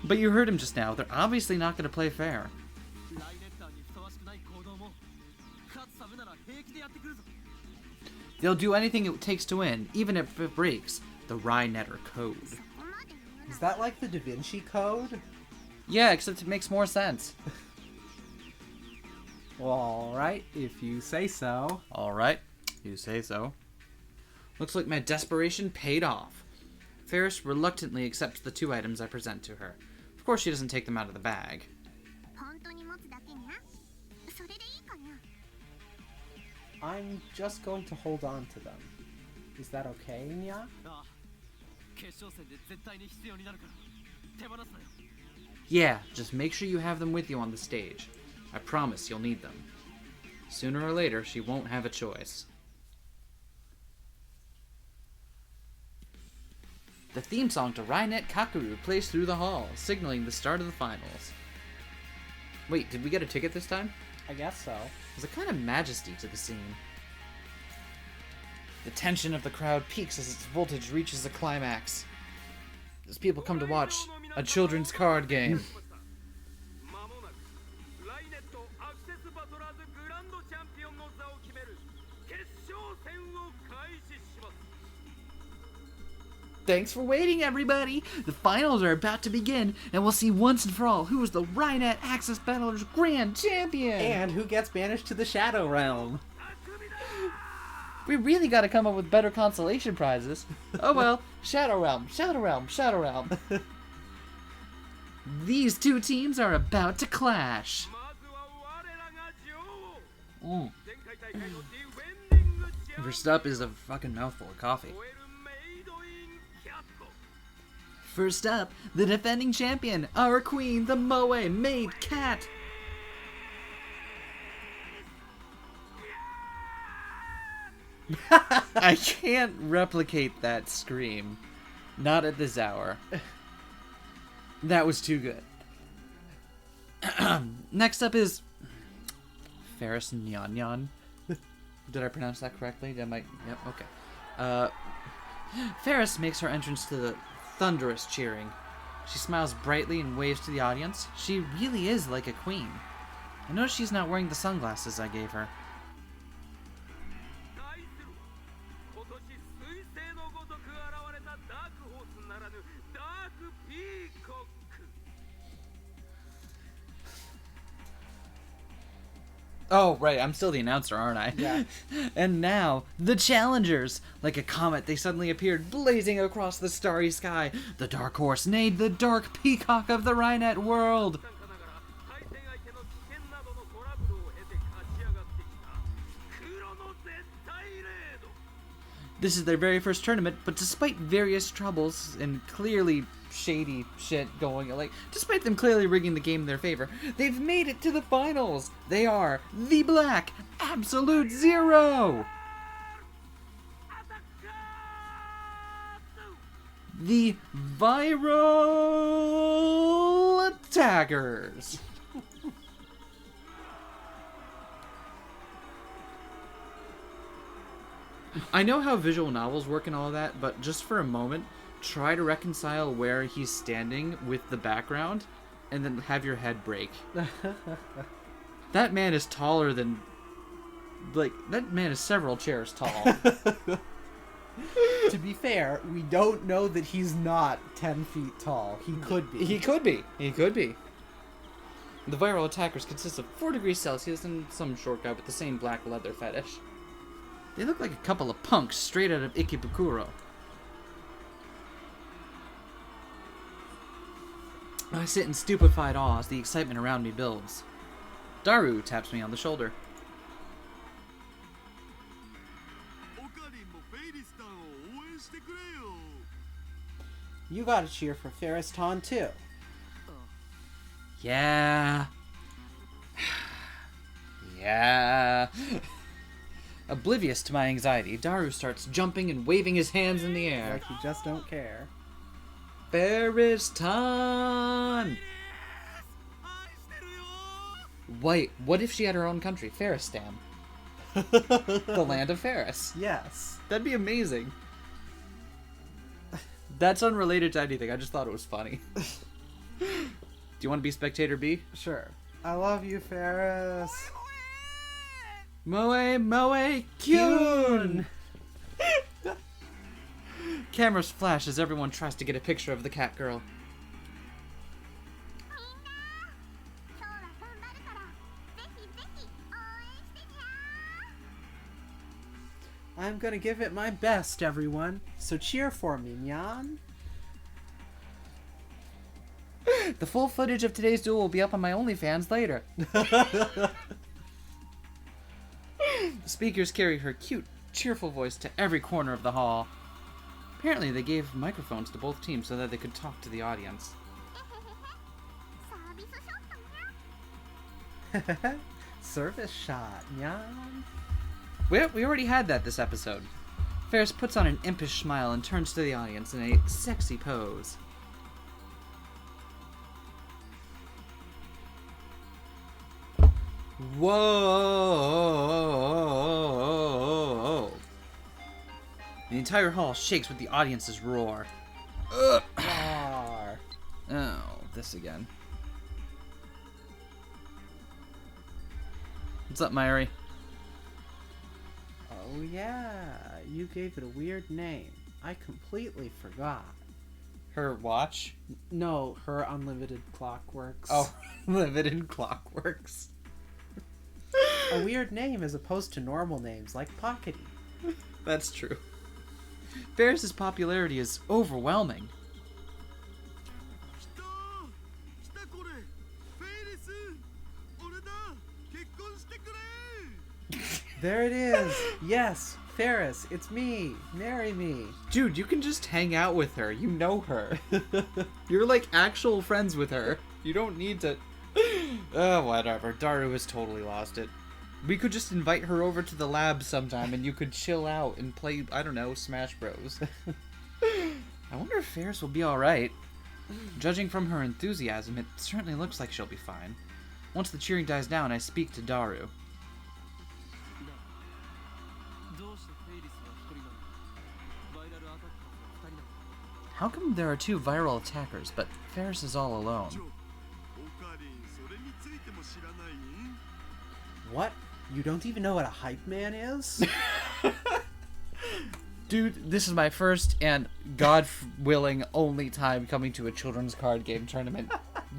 But you heard him just now. They're obviously not gonna play fair. ライネッターにふさわしくない行動も勝つためなら平気でやってくるぞ They'll do anything it takes to win, even if it breaks the Rhinetter code. そこまで言う Is な that like the Da Vinci Code? Yeah, except it makes more sense. Well, alright, if you say so. Alright, you say so. Looks like my desperation paid off. Ferris reluctantly accepts the 2 items I present to her. Of course, she doesn't take them out of the bag. 本当に持つだけにゃそれでいいかにゃ I'm just going to hold on to them. Is that okay, Nya? ああ決勝戦で絶対に必要になるから手放すなよ Yeah, just make sure you have them with you on the stage. I promise you'll need them. Sooner or later, she won't have a choice. The theme song to Rainet Kakuru plays through the hall, signaling the start of the finals. Wait, did we get a ticket this time? I guess so. There's a kind of majesty to the scene. The tension of the crowd peaks as its voltage reaches a climax. As people come to watch a children's card game. 間もなくライネットアクセスバトラーズグランドチャンピオンの座を決める決勝戦を開始します Thanks for waiting, everybody! The finals are about to begin, and we'll see once and for all who is the Rhinet Axis Battlers Grand Champion! And who gets banished to the Shadow Realm? We really gotta come up with better consolation prizes. Oh well, Shadow Realm, Shadow Realm, Shadow Realm. These two teams are about to clash. まずは我らが女王 Mm. 前回大会のディフェンディングチャンピオン First up is a fucking mouthful of coffee. 燃えるメイドインキャット First up, the defending champion, our queen, the Moe Maid Cat. I can't replicate that scream. Not at this hour. That was too good. Next up is Ferris Nyan Nyan. Did I pronounce that correctly? Yep, okay. Ferris makes her entrance to the thunderous cheering. She smiles brightly and waves to the audience. She really is like a queen. I notice she's not wearing the sunglasses I gave her. 対するは今年彗星のごとく現れたダークホースならぬダークピーコック Oh, right, I'm still the announcer, aren't I? Yeah. And now, the challengers! Like a comet, they suddenly appeared, blazing across the starry sky. The dark horse neighed the dark peacock of the Rhinet world! 参加ながら対戦相手の危険などのトラブルを経て勝ち上がってきた黒の絶対レード This is their very first tournament, but despite various troubles and clearly shady shit going, like, despite them clearly rigging the game in their favor, they've made it to the finals! They are the Black Absolute Zero! アタッカー The Viral Attackers! I know how visual novels work and all that, but just for a moment, try to reconcile where he's standing with the background, and then have your head break. That man is taller than... Like, that man is several chairs tall. To be fair, we don't know that he's not 10 feet tall. He could be. He could be. He could be. The viral attackers consist of 4 degrees Celsius and some short guy with the same black leather fetish. They look like a couple of punks straight out of Ikebukuro. I sit in stupefied awe as the excitement around me builds. Daru taps me on the shoulder. オカリンもフェイリスタンを応援してくれよ You gotta cheer for Ferris Ton too. Yeah. Yeah. Oblivious to my anxiety, Daru starts jumping and waving his hands in the air. Like you just don't care. Ferris Ton! 愛してるよ Wait, what if she had her own country, Ferristan? The land of Ferris. Yes. That'd be amazing. That's unrelated to anything, I just thought it was funny. Do you want to be spectator B? Sure. I love you, Ferris. Moe Moe Kyun! Cameras flash as everyone tries to get a picture of the cat girl. みんな今日は頑張るからぜひぜひ応援してにゃ I'm gonna give it my best, everyone. So cheer for me, Nyan. The full footage of today's duel will be up on my OnlyFans later. The speakers carry her cute, cheerful voice to every corner of the hall. Apparently, they gave microphones to both teams so that they could talk to the audience. サービスショットにゃ Service shot, Nyan. We already had that this episode. Ferris puts on an impish smile and turns to the audience in a sexy pose. Whoa! The entire hall shakes with the audience's roar. Ugh. Roar. Oh, this again. What's up, Myri? Oh yeah, you gave it a weird name. I completely forgot. Her watch? No, her unlimited clockworks. Oh, limited clockworks. A weird name as opposed to normal names like Pockety. That's true. Ferris's popularity is overwhelming. 来たこれフェイリス俺だ結婚してくれ There it is! Yes, Ferris, it's me. Marry me. Dude, you can just hang out with her. You know her. You're like actual friends with her. You don't need to... whatever. Daru has totally lost it. We could just invite her over to the lab sometime and you could chill out and play, I don't know, Smash Bros. I wonder if Ferris will be alright. Judging from her enthusiasm, it certainly looks like she'll be fine. Once the cheering dies down, I speak to Daru. どうしてフェイリスは一人なのバイラルアタッカーは二人なの How come there are two viral attackers, but Ferris is all alone? ジョーオカリンそれについても知らない What? You don't even know what a hype man is? Dude, this is my first and, God willing, only time coming to a children's card game tournament.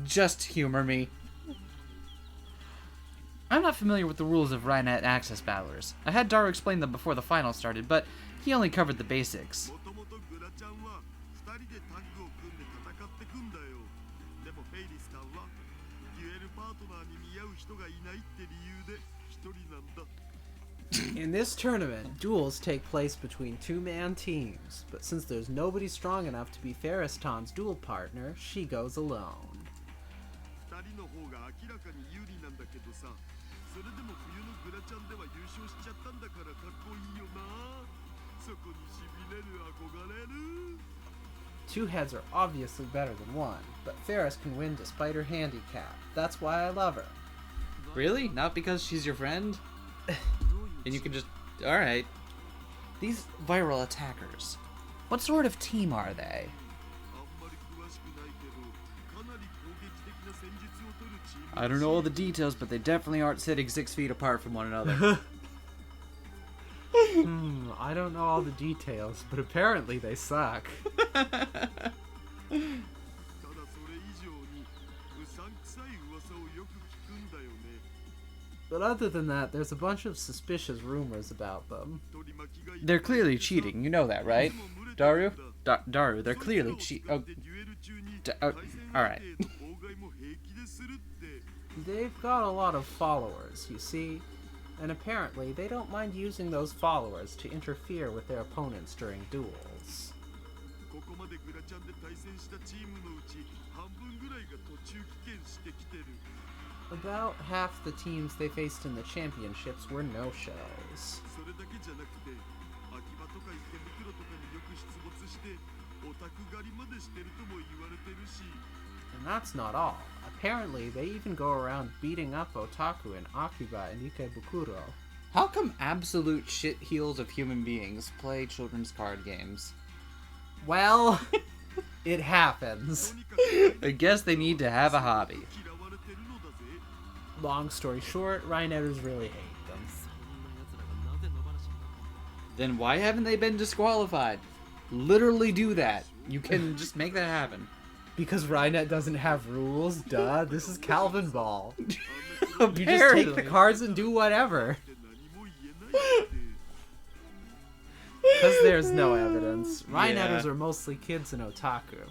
Just humor me. I'm not familiar with the rules of Rhinet Access Battlers. I had Daru explain them before the final started, but he only covered the basics. もともとグラちゃんは二人でタッグを組んで戦ってくんだよでもフェイリスさんはデュエルパートナーに見合う人がいないって理由で一人なんだ In this tournament, duels take place between two-man teams, but since there's nobody strong enough to be Ferris Ton's duel partner, she goes alone. 二人の方が明らかに有利なんだけどさそれでも冬のグラちゃんでは優勝しちゃったんだからかっこいいよなそこにしびれる憧れる Two heads are obviously better than one, but Ferris can win despite her handicap. That's why I love her. Really? Not because she's your friend? And you can just... Alright. These viral attackers. What sort of team are they? あんまり詳しくないけどかなり攻撃的な戦術を取るチーム I don't know all the details, but they definitely aren't sitting 6 feet apart from one another. I don't know all the details, but apparently they suck. ただそれ以上にうさんくさい噂をよく聞くんだよね But other than that, there's a bunch of suspicious rumors about them. 取り巻きがいい They're clearly cheating, you know that, right? Daru? Daru, they're clearly cheating. Oh, デュエル中に alright. 妨害も平気でするって They've got a lot of followers, you see, and apparently they don't mind using those followers to interfere with their opponents during duels. ここまでグラちゃんで対戦したチームのうち半分ぐらいが途中棄権してきてる About half the teams they faced in the championships were no-shows. それだけじゃなくて秋葉とか池袋とかによく出没してオタク狩りまでしてるとも言われてるし And that's not all. Apparently, they even go around beating up otaku in Akiba and Ikebukuro. How come absolute shitheels of human beings play children's card games? Well, it happens. とにかく I guess they need to have a hobby. 嫌われてるのだぜ Long story short, Rhinetters really hate them. そんな奴らがなぜ野放しになったの Then why haven't they been disqualified? Literally do that. You can just make that happen. Because Rhinett doesn't have rules, duh. This is Calvin Ball. You just take the Apparently. cards and do whatever. って何も言えないって Because there's no evidence. Rhinetters Yeah. are mostly kids in otaku.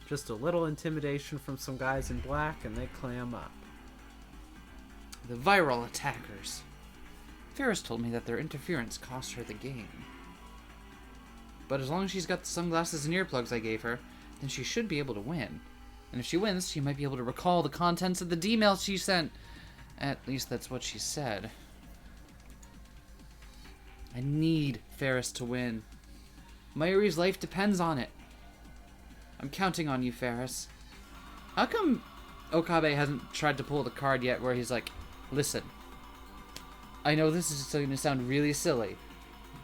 Just a little intimidation from some guys in black and they clam up. The viral attackers. Ferris told me that their interference cost her the game. But as long as she's got the sunglasses and earplugs I gave her, then she should be able to win. And if she wins, she might be able to recall the contents of the D-mail she sent. At least that's what she said. I need Ferris to win. Mayuri's life depends on it. I'm counting on you, Ferris. How come Okabe hasn't tried to pull the card yet where he's like, listen, I know this is going to sound really silly,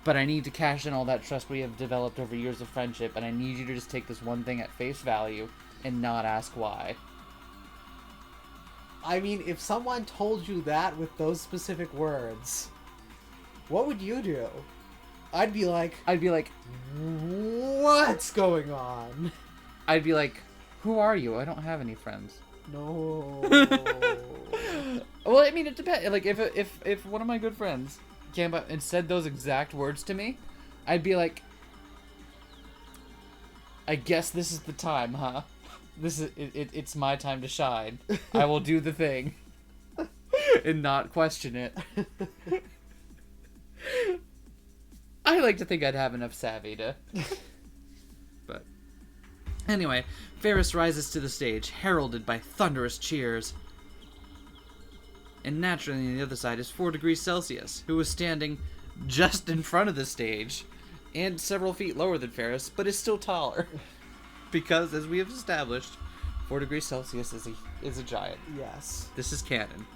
but I need to cash in all that trust we have developed over years of friendship, and I need you to just take this one thing at face value and not ask why. I mean, if someone told you that with those specific words, what would you do? I'd be like, what's going on? I'd be like, who are you? I don't have any friends. No. Well, I mean, it depends. Like, if one of my good friends came up and said those exact words to me, I'd be like, I guess this is the time, huh? It's my time to shine. I will do the thing and not question it. I like to think I'd have enough savvy to. But anyway, Ferris rises to the stage, heralded by thunderous cheers. And naturally, on the other side is 4 degrees Celsius, who is standing just in front of the stage and several feet lower than Ferris, but is still taller. Because, as we have established, 4 degrees Celsius is a giant. Yes. This is canon.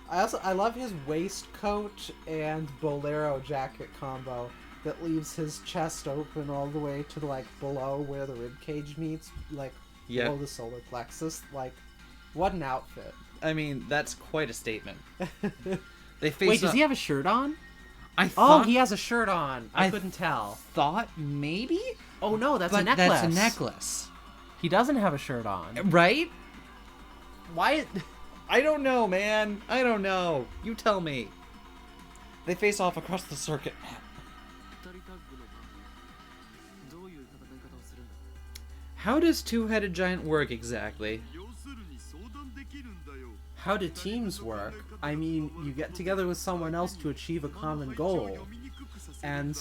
I love his waistcoat and bolero jacket combo that leaves his chest open all the way to like below where the rib cage meets, like below the solar plexus. Like, what an outfit! I mean, that's quite a statement. They face Wait, does he have a shirt on? I thought, Oh, he has a shirt on. I couldn't tell. Thought maybe? Oh no, that's But a necklace. that's a necklace. He doesn't have a shirt on. Right? Why? I don't know, man. I don't know. You tell me. They face off across the circuit map. 二人タッグの場合どういう戦い方をするんだ How does two-headed giant work exactly? 要するに相談できるんだよ How do teams work? I mean, you get together with someone else to achieve a common goal. And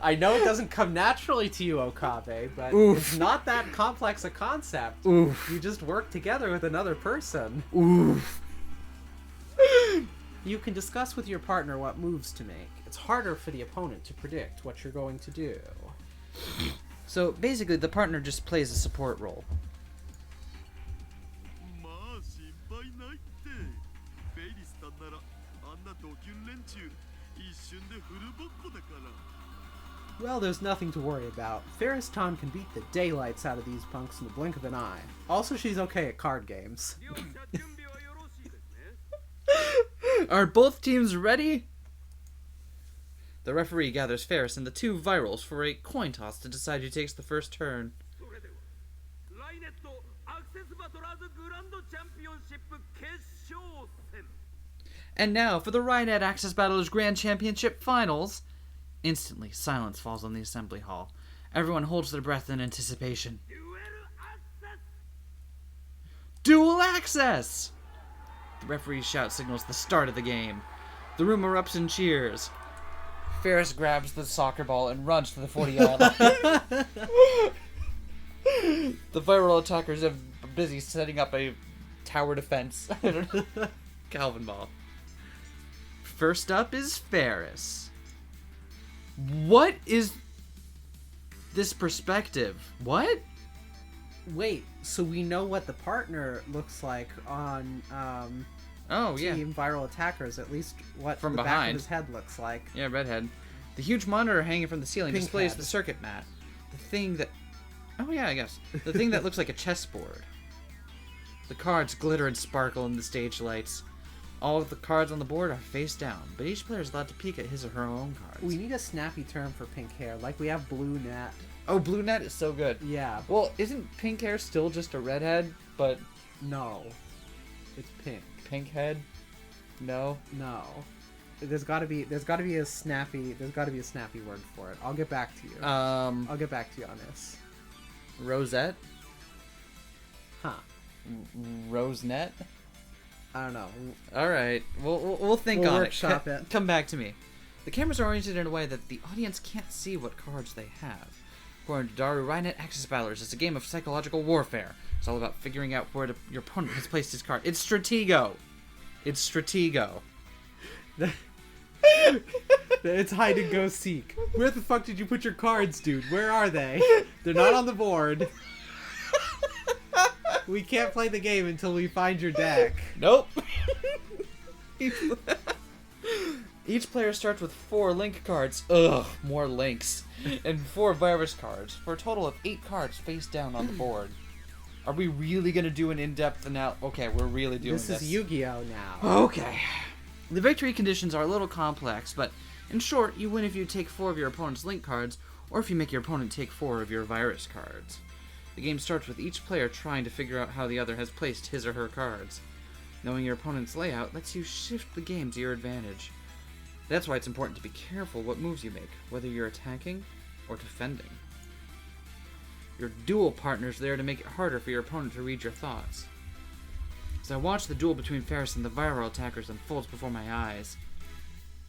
I know it doesn't come naturally to you, Okabe, but it's not that complex a concept. Oof. You just work together with another person. Oof. You can discuss with your partner what moves to make. It's harder for the opponent to predict what you're going to do. So basically, the partner just plays a support role. まあ心配ないってベイリスさんならあんなドキュン連中一瞬でフルボッコだから Well, there's nothing to worry about. Ferris Tom can beat the daylights out of these punks in the blink of an eye. Also, she's okay at card games. 両者準備はよろしいですね Are both teams ready? The referee gathers Ferris and the two virals for a coin toss to decide who takes the first turn. それではライネットアクセスバトラーズグランドチャンピオンシップ決勝戦 And now for the Rhinet Access Battlers Grand Championship Finals. Instantly, silence falls on the assembly hall. Everyone holds their breath in anticipation. デュエルアクセス Dual access! The referee's shout signals the start of the game. The room erupts in cheers. Ferris grabs the soccer ball and runs to the 40-yard line. The viral attackers are busy setting up a tower defense. Calvin ball. First up is Ferris. What is this perspective? What? Wait, so we know what the partner looks like on Oh, yeah. Team Viral Attackers, at least what From the back behind. of his head looks like. Yeah, redhead. The huge monitor hanging from the ceiling Pink displays head. the circuit mat. The thing that... Oh, yeah, I guess. The thing that looks like a chessboard. The cards glitter and sparkle in the stage lights. All of the cards on the board are face down, but each player is allowed to peek at his or her own cards. We need a snappy term for pink hair, like we have blue net. Oh, blue net is so good. Yeah, Well, isn't pink hair still just a redhead, but no. It's pink. pink head? No? No. There's gotta be a snappy word for it. I'll get back to you. I'll get back to you on this. Rosette? Huh. Rosenet? I don't know. Alright, we'll think We'll on workshop it. it. Come back to me. The cameras are oriented in a way that the audience can't see what cards they have. According to Daru, Rhinet Access Battlers is a game of psychological warfare. It's all about figuring out where your opponent has placed his card. It's Stratego! It's Stratego. It's hide and go seek. Where the fuck did you put your cards, dude? Where are they? They're not on the board. We can't play the game until we find your deck. Nope. Each player starts with 4 link cards. Ugh, more links. And 4 virus cards, for a total of 8 cards face down on the board. Are we really gonna do an in-depth analysis? Okay, we're really doing this. This is Yu-Gi-Oh now. Okay. The victory conditions are a little complex, but in short, you win if you take 4 of your opponent's link cards, or if you make your opponent take 4 of your virus cards. The game starts with each player trying to figure out how the other has placed his or her cards. Knowing your opponent's layout lets you shift the game to your advantage. That's why it's important to be careful what moves you make, whether you're attacking or defending. Your duel partner's there to make it harder for your opponent to read your thoughts. As I watch the duel between Ferris and the viral attackers unfolds before my eyes,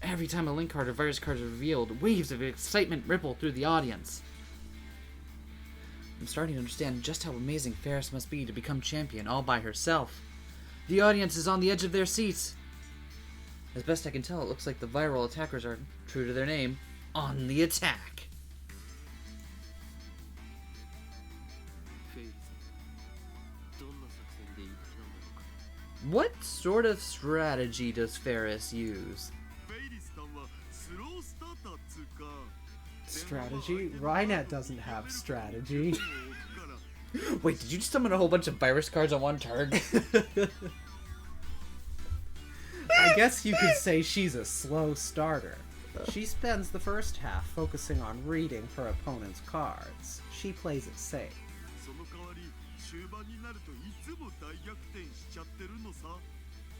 every time a link card or virus card is revealed, waves of excitement ripple through the audience. I'm starting to understand just how amazing Ferris must be to become champion all by herself. The audience is on the edge of their seats. As best I can tell, it looks like the viral attackers are, true to their name, on the attack. フェイリーさん、どんな作戦でいい気なんだろうか。 What sort of strategy does Ferris use? フェイリスさんはスロースターターっつうか。 Strategy? Rynet doesn't have strategy. Wait, did you just summon a whole bunch of virus cards on one turn? I guess you could say she's a slow starter. She spends the first half focusing on reading her opponent's cards. She plays it safe. その代わり終盤になるといつも大逆転しちゃってるのさ。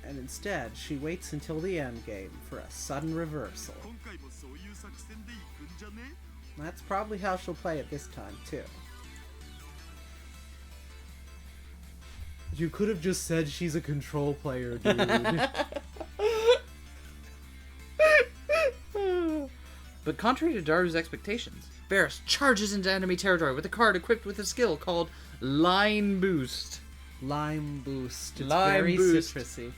And instead, she waits until the endgame for a sudden reversal. 今回もそういう作戦でいくんじゃね？ That's probably how she'll play it this time, too. You could have just said she's a control player, dude. But contrary to Daru's expectations, Ferris charges into enemy territory with a card equipped with a skill called Line Boost. Lime boost. It's Lime very boost. citrusy.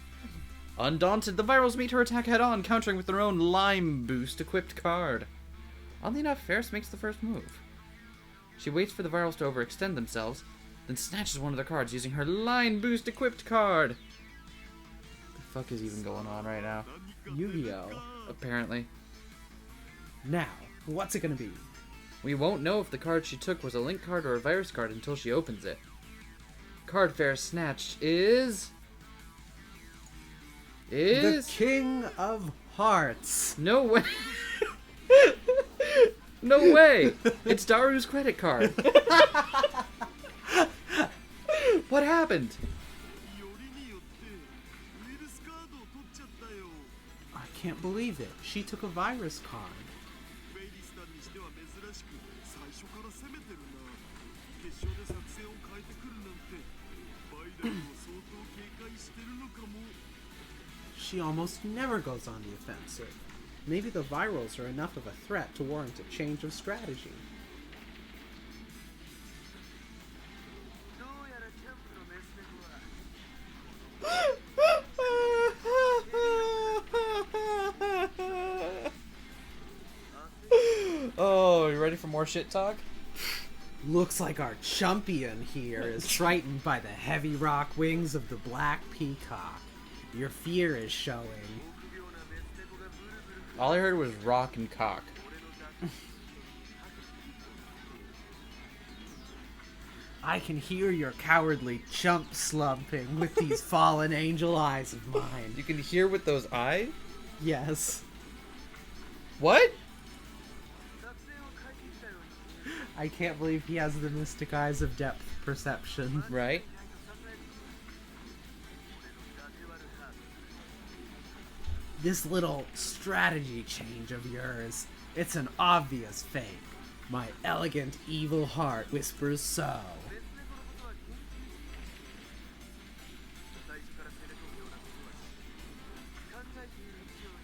Undaunted, the virals meet her attack head-on, countering with their own Lime Boost equipped card. Oddly enough, Ferris makes the first move. She waits for the virals to overextend themselves, then snatches one of their cards using her Line Boost equipped card. What the fuck is even going on right now? Yu-Gi-Oh! Apparently. Now, what's it gonna be? We won't know if the card she took was a link card or a virus card until she opens it. Card Ferris snatched is... The King of Hearts! No way! No way! It's Daru's credit card. What happened? よりによってウイルスカードを取っちゃったよ。 I can't believe it. She took a virus card. フェイリスさんにしては珍しく最初から攻めてるな。決勝で作戦を変えてくるなんてバイラルを相当警戒してるのかも。 She almost never goes on the offensive. Maybe the virals are enough of a threat to warrant a change of strategy. どうやらキャンプのメス猫は Oh, you ready for more shit talk? Looks like our champion here is frightened by the heavy rock wings of the black peacock. Your fear is showing. 臆病なメス猫がブルブル All I heard was rock and cock. 俺のダ I can hear your cowardly chump slumping with these fallen angel eyes of mine. You can hear with those eyes? Yes. What? 作戦を変えてきたように I can't believe he has the mystic eyes of depth perception. Right? 俺のダテワルハート This little strategy change of yours, it's an obvious fake. My elegant evil heart whispers so. メス猫のことは気にし最初から攻め込むようなことは考えている以上に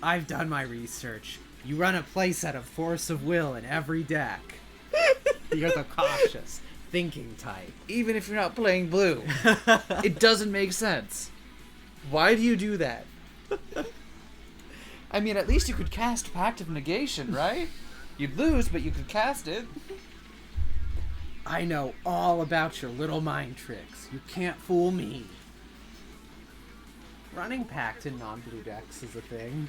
I've done my research. You run a playset of force of will in every deck. You're the cautious, thinking type. Even if you're not playing blue. It doesn't make sense. Why do you do that? I mean, at least you could cast Pact of Negation, right? You'd lose, but you could cast it. I know all about your little mind tricks. You can't fool me. Running Pact in non-blue decks is a thing.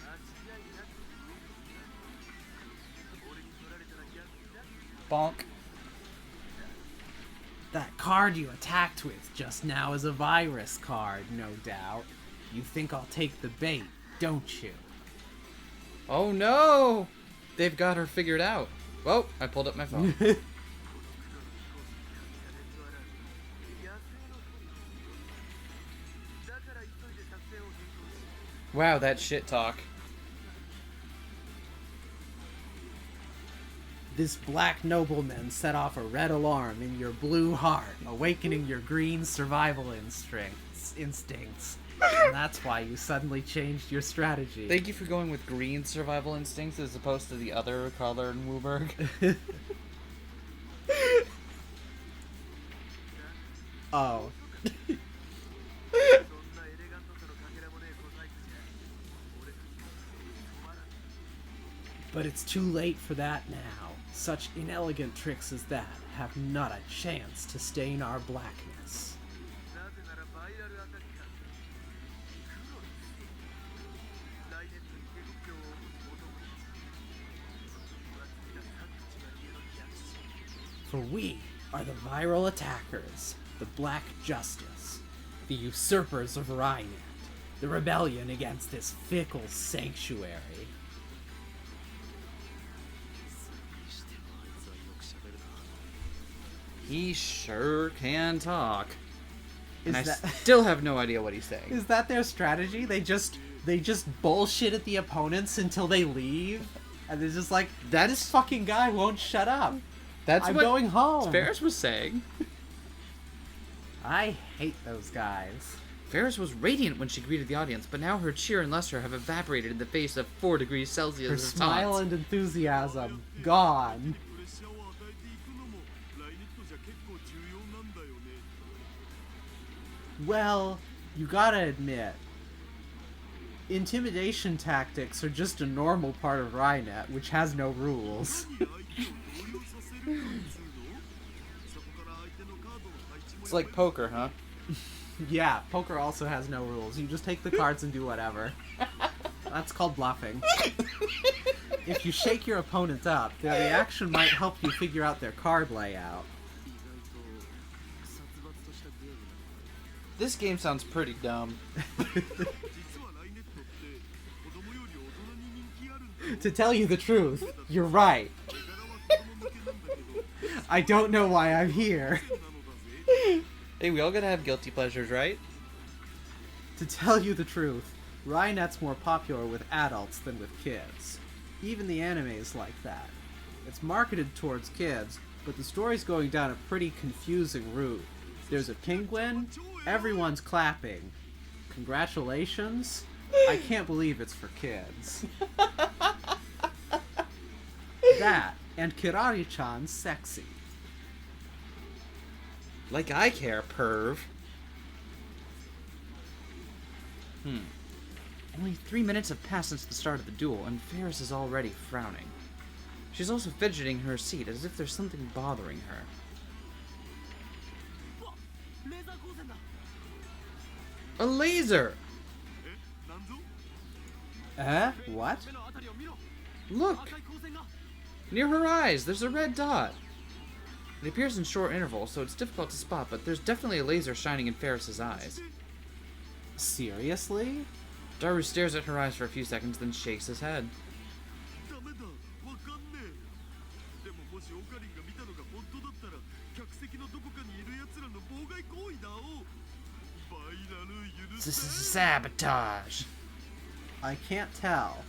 間違いなくウイルスだ俺に取られたら逆にな Bonk. That card you attacked with just now is a virus card, no doubt. You think I'll take the bait, don't you? Oh no! They've got her figured out. Whoa, I pulled up my phone. Wow, that shit talk. This black nobleman set off a red alarm in your blue heart, awakening your green survival instincts. And that's why you suddenly changed your strategy. Thank you for going with green survival instincts as opposed to the other color in Wooburg. Oh. But it's too late for that now. Such inelegant tricks as that have not a chance to stain our blackness. For we are the viral attackers, the Black Justice, the usurpers of Rhinet, the rebellion against this fickle sanctuary. He sure can talk. And I Is that still have no idea what he's saying. is that their strategy? They just bullshit at the opponents until they leave, and they're just like, this fucking guy won't shut up. That's I'm what going home. Ferris was saying. I hate those guys. Ferris was radiant when she greeted the audience, but now her cheer and luster have evaporated in the face of 4 degrees Celsius Her of smile taunts. and enthusiasm gone. プレッシャーを与えていくのもライネットじゃ結構重要なんだよね。 Well, you gotta admit, intimidation tactics are just a normal part of Rhinet, which has no rules. 相手を動揺させるかっつうの？そこから相手のカードを配置も It's like poker, huh? Yeah, poker also has no rules. You just take the cards and do whatever. That's called bluffing. If you shake your opponent up, their reaction might help you figure out their card layout. 意外と殺伐としたゲームだ。 This game sounds pretty dumb. 実はライネットって子供より大人に人気あるんだよ。 To tell you the truth, you're right. 絵柄は子供向けなんだけど、 I don't know why I'm here. なのだぜ。 Hey, we all gotta have guilty pleasures, right? To tell you the truth, Rhinet's more popular with adults than with kids. Even the anime is like that. It's marketed towards kids, but the story's going down a pretty confusing route. There's a penguin, everyone's clapping. Congratulations? I can't believe it's for kids. That, and Kirari-chan's sexy. Like I care, perv. Only 3 minutes have passed since the start of the duel, and Ferris is already frowning. She's also fidgeting in her seat as if there's something bothering her. うわ、レーザー光線だ。 A laser! え、なんぞ？ What? 目のあたりを見ろ。 Look! 赤い光線が。 Near her eyes, there's a red dot. It appears in short intervals, so it's difficult to spot, but there's definitely a laser shining in Ferris's eyes. Seriously? Daru stares at her eyes for a few seconds, then shakes his head. ダメだ、わかんねえ。でももしオカリンが見たのが本当だったら、客席のどこかにいる奴らの妨害行為だお。バイラル許せ。 Sabotage! I can't tell.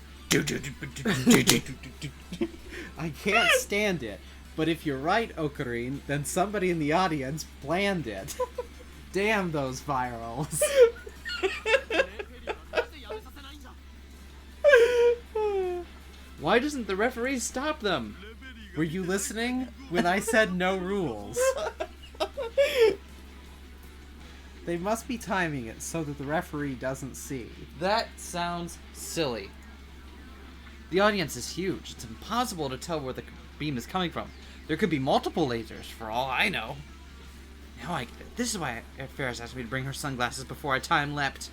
I can't stand it. But if you're right, Ocarine, then somebody in the audience planned it. Damn those virals. レフェリーはなぜやめさせないんだ。 Why doesn't the referee stop them? レフェリーが Were you listening when I said no rules? They must be timing it so that the referee doesn't see. That sounds silly. The audience is huge. It's impossible to tell where the beam is coming from. There could be multiple lasers, for all I know. Now I get it. This is why Ferris asked me to bring her sunglasses before I time-leapt.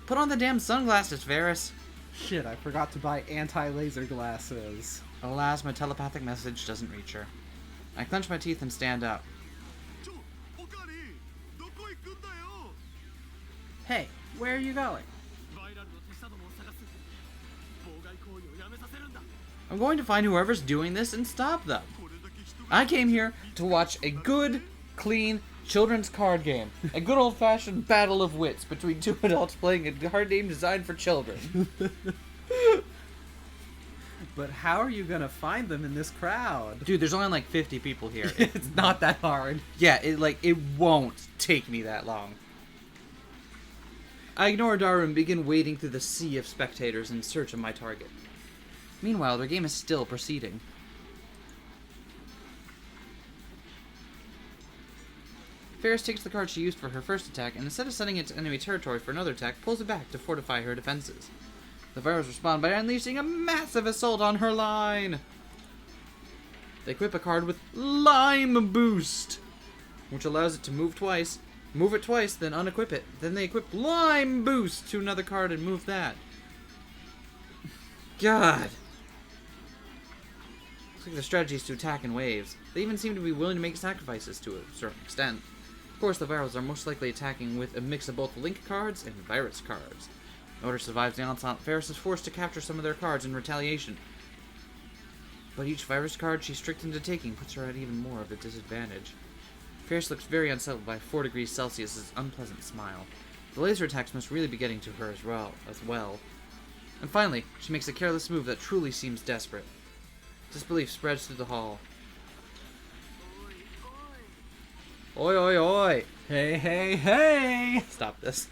Put on the damn sunglasses, Ferris. Shit, I forgot to buy anti-laser glasses. Alas, my telepathic message doesn't reach her. I clench my teeth and stand up. ちょ、オ Hey, where are you going? バイラルの手下どもを探す。妨害行為をやめさせるんだ。 I'm going to find whoever's doing this and stop them. これだけ人が I came here to watch a good, clean children's card game. A good old-fashioned battle of wits between two adults playing a card game designed for children. But how are you gonna find them in this crowd? Dude, there's only like 50 people here. It's not that hard. Yeah, it won't take me that long. I ignore Daru and begin wading through the sea of spectators in search of my target. Meanwhile, their game is still proceeding. Ferris takes the card she used for her first attack, and instead of sending it to enemy territory for another attack, pulls it back to fortify her defenses. The Virals respond by unleashing a massive assault on her line! They equip a card with Lime Boost, which allows it to move twice. Move it twice, then unequip it. Then they equip Lime Boost to another card and move that. God. Looks like their strategy is to attack in waves. They even seem to be willing to make sacrifices to a certain extent. Of course, the Virals are most likely attacking with a mix of both Link cards and Virus cards. In order to survive the onslaught, Ferris is forced to capture some of their cards in retaliation. But each Virus card she's tricked into taking puts her at even more of a disadvantage. Ferris looks very unsettled by 4 degrees Celsius' unpleasant smile. The laser attacks must really be getting to her as well. And finally, she makes a careless move that truly seems desperate. Disbelief spreads through the hall. Oi, oi, oi! Hey, hey, hey! Stop this.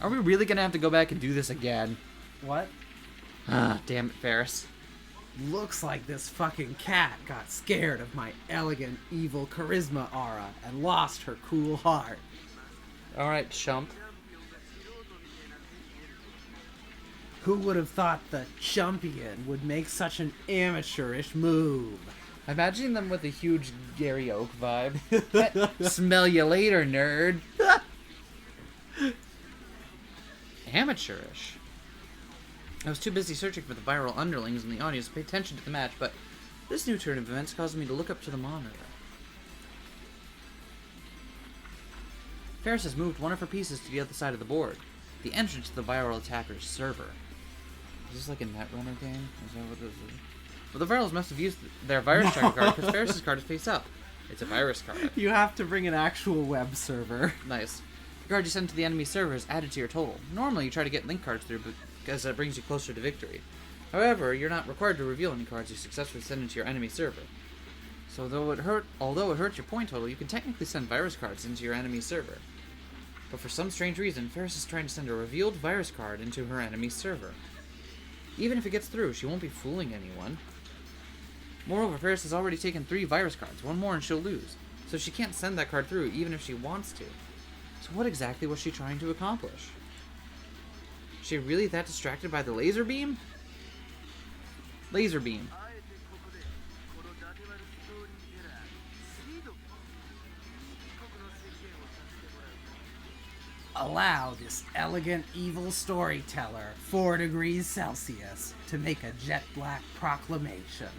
Are we really gonna have to go back and do this again? What? Ah, damn it, Ferris. Looks like this fucking cat got scared of my elegant, evil charisma aura and lost her cool heart. Alright, chump. Who would have thought the champion would make such an amateurish move? Imagine them with a huge Gary Oak vibe. Smell you later, nerd. Amateurish. I was too busy searching for the viral underlings in the audience to pay attention to the match, but this new turn of events caused me to look up to the monitor. Ferris has moved one of her pieces to the other side of the board, the entrance to the viral attacker's server. Is this like a Netrunner game? Is that what this is? Well, the Virals must have used their virus tracker card because Ferris's card is face up. It's a virus card. You have to bring an actual web server. Nice. The card you send to the enemy server is added to your total. Normally, you try to get link cards through because that brings you closer to victory. However, you're not required to reveal any cards you successfully send into your enemy server. So although it hurts your point total, you can technically send virus cards into your enemy server. But for some strange reason, Ferris is trying to send a revealed virus card into her enemy server. Even if it gets through, she won't be fooling anyone. Moreover, Ferris has already taken 3 virus cards, one more and she'll lose. So she can't send that card through even if she wants to. So what exactly was she trying to accomplish? Is she really that distracted by the laser beam? Laser beam. あえてここでこのダデワルストーリーテラーシード帰国の宣言をさせてもらう。 Allow this elegant, evil storyteller 4 degrees Celsius to make a jet black proclamation.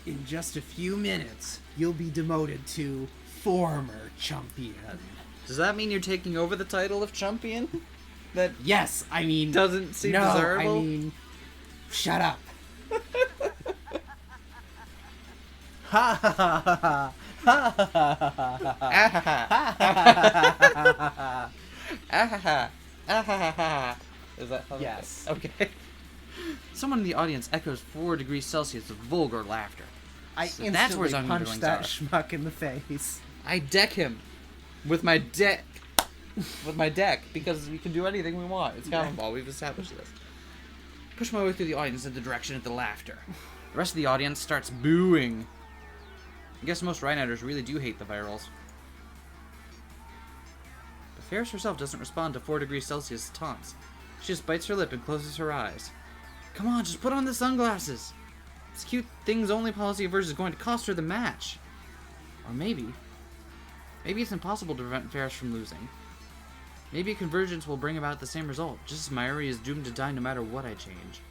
In just a few minutes, you'll be demoted to former champion. Does that mean you're taking over the title of champion? That Yes, I mean... doesn't seem no, desirable? I mean... Shut up. Ha ha ha ha ha. Is that how Yes. Okay. Someone in the audience echoes 4 degrees Celsius with vulgar laughter. I So instantly that's where his punched underlings that are. schmuck in the face. I deck him with my deck. With my deck, because we can do anything we want. It's common ball. We've established this. Push my way through the audience in the direction of the laughter. The rest of the audience starts booing. I guess most Rhiniders really do hate the Virals. But Ferris herself doesn't respond to 4 degrees Celsius taunts. She just bites her lip and closes her eyes. Come on, just put on the sunglasses. This cute thing's only policy averse is going to cost her the match. Or maybe it's impossible to prevent Ferris from losing. Maybe convergence will bring about the same result, just as Mayuri is doomed to die no matter what I change.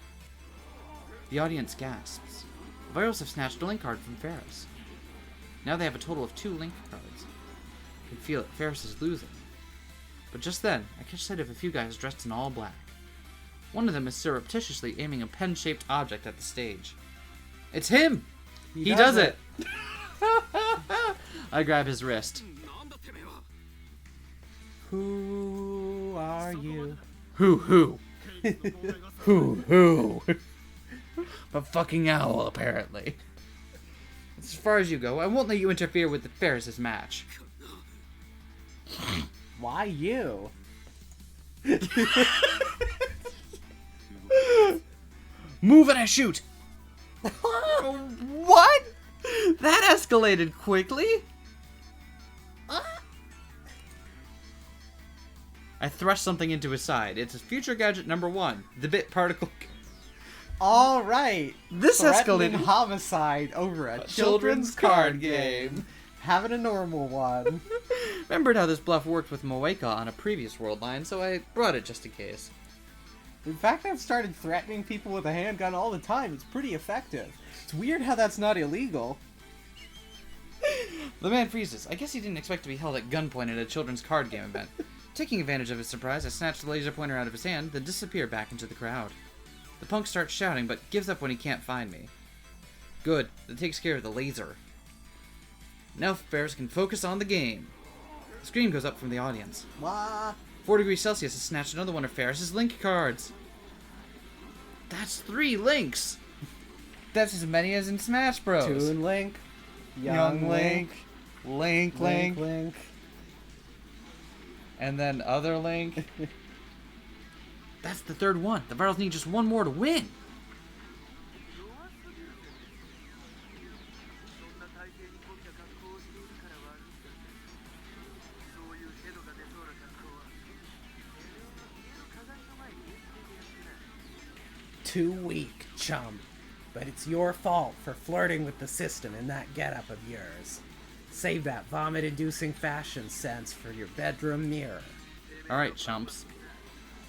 The audience gasps. The Virals have snatched a link card from Ferris. Now they have a total of 2 link cards. I can feel it, Ferris is losing. But just then, I catch sight of a few guys dressed in all black. One of them is surreptitiously aiming a pen-shaped object at the stage. It's him! He does it! I grab his wrist. なんだてめえは Who are you? Who? Who? A fucking owl, apparently. As far as you go, I won't let you interfere with the Ferris' match. Why you? Move and I shoot! What? That escalated quickly? I thrust something into his side. It's future gadget number 1, the bit particle. All right. This Threatening escalated. homicide over a Children's card game. Having a normal one. Remembered how this bluff worked with Moeka on a previous world line, so I brought it just in case. In fact, I've started threatening people with a handgun all the time. It's pretty effective. It's weird how that's not illegal. The man freezes. I guess he didn't expect to be held at gunpoint at a children's card game event. Taking advantage of his surprise, I snatch the laser pointer out of his hand, then disappear back into the crowd. The punk starts shouting, but gives up when he can't find me. Good, that takes care of the laser. Now Ferris can focus on the game. A scream goes up from the audience. Wah. 4 degrees Celsius has snatched another one of Ferris's link cards. That's 3 links! That's as many as in Smash Bros. Toon Link. Young Link. Link. Link. And then other Link. That's the 3rd one. The Virals need just 1 more to win. 弱すぎるぜそんな体型にこびた格好をしているから悪いんだそういうヘドが出そうな格好はてめえの家の鏡の前に平気でやってな Too weak, chum. But it's your fault for flirting with the system in that getup of yours. Save that vomit-inducing fashion sense for your bedroom mirror. Alright, chumps.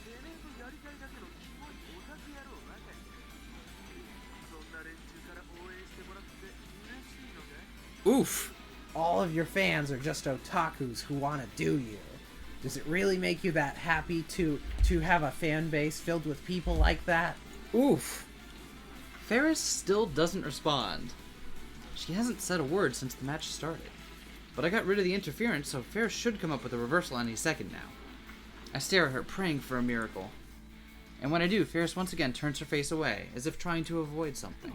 てめえとやりたいだけのキモいオタク野郎ばかりだそんな連中から応援してもらって嬉しいのか Oof. All of your fans are just otakus who want to do you. Does it really make you that happy to have a fan base filled with people like that? Oof. Ferris still doesn't respond. She hasn't said a word since the match started. But I got rid of the interference, so Ferris should come up with a reversal any second now. I stare at her, praying for a miracle. And when I do, Ferris once again turns her face away, as if trying to avoid something.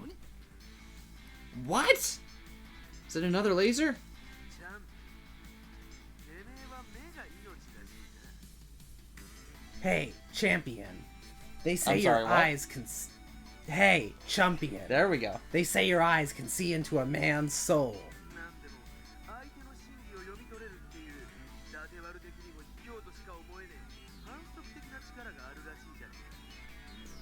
What? Is it another laser? ちゃんてめえは目が命だしな Hey, champion. They say I'm sorry, your what? eyes can... Hey, chumpion. There we go. They say your eyes can see into a man's soul. なんでも相手の心理を読み取れるっていうダテワル的にも卑怯としか思えねえ反則的な力があるらしいじゃねえ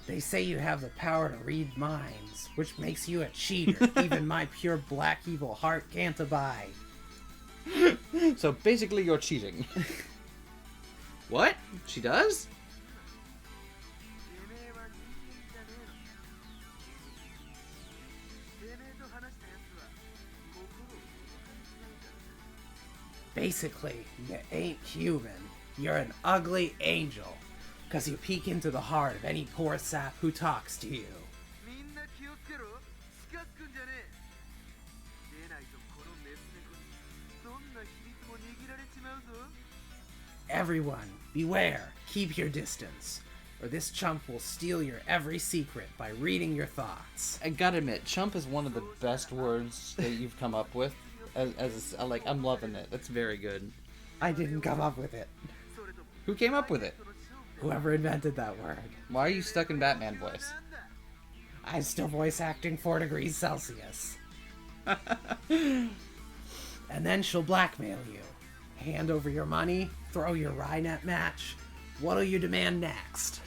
か They say you have the power to read minds, which makes you a cheater. Even my pure black evil heart can't abide. So basically you're cheating. What? She does? てめえは人間じゃねえのかてめえと話したやつは心を届かれちまうからな Basically, you ain't human. You're an ugly angel. Because you peek into the heart of any poor sap who talks to you. みんな気をつけろ近づくんじゃねえ出ないとこのメス猫にどんな秘密も握られちまうぞ Everyone, beware. Keep your distance. Or this chump will steal your every secret by reading your thoughts. I gotta admit, chump is one of the best words that you've come up with. I'm loving it. That's very good. I didn't come up with it. Who came up with it? Whoever invented that word. Why are you stuck in Batman voice? I'm still voice acting 4 degrees Celsius. And then she'll blackmail you. Hand over your money, throw your Rynet match. What'll you demand next?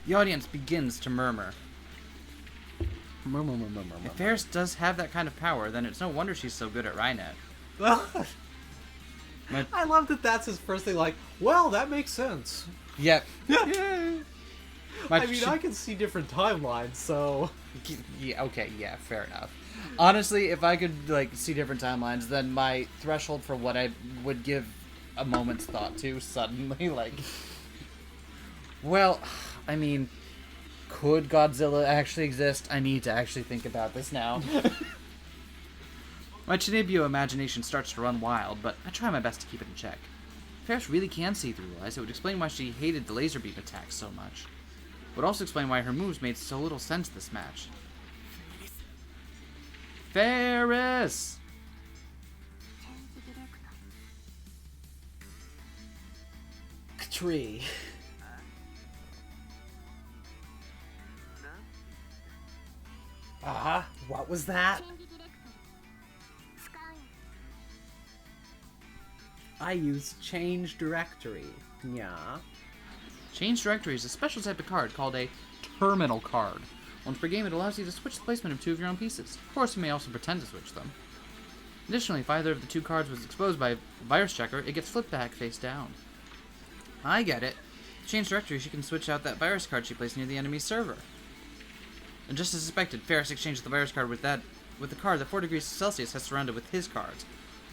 The audience begins to murmur. If Ferris does have that kind of power, then it's no wonder she's so good at Rynet. I love that that's his first thing, like, well, that makes sense. Yep. I mean, I can see different timelines, so... Yeah, okay, yeah, fair enough. Honestly, if I could, like, see different timelines, then my threshold for what I would give a moment's thought to suddenly, like... Well, I mean, could Godzilla actually exist? I need to actually think about this now. My Chinibyo imagination starts to run wild, but I try my best to keep it in check. If Ferris really can see through lies, it would explain why she hated the laser beam attacks so much. It would also explain why her moves made so little sense this match. Ferris! Tree. What was that? チェンジディレクト使うよ I use change directory. Yeah. Change Directory is a special type of card called a terminal card. Once per game, it allows you to switch the placement of two of your own pieces. Of course, you may also pretend to switch them. Additionally, if either of the two cards was exposed by a virus checker, it gets flipped back face down. I get it. Change Directory, she can switch out that virus card she placed near the enemy's server. And just as suspected, Ferris exchanged the virus card with the card that 4 degrees Celsius has surrounded with his cards.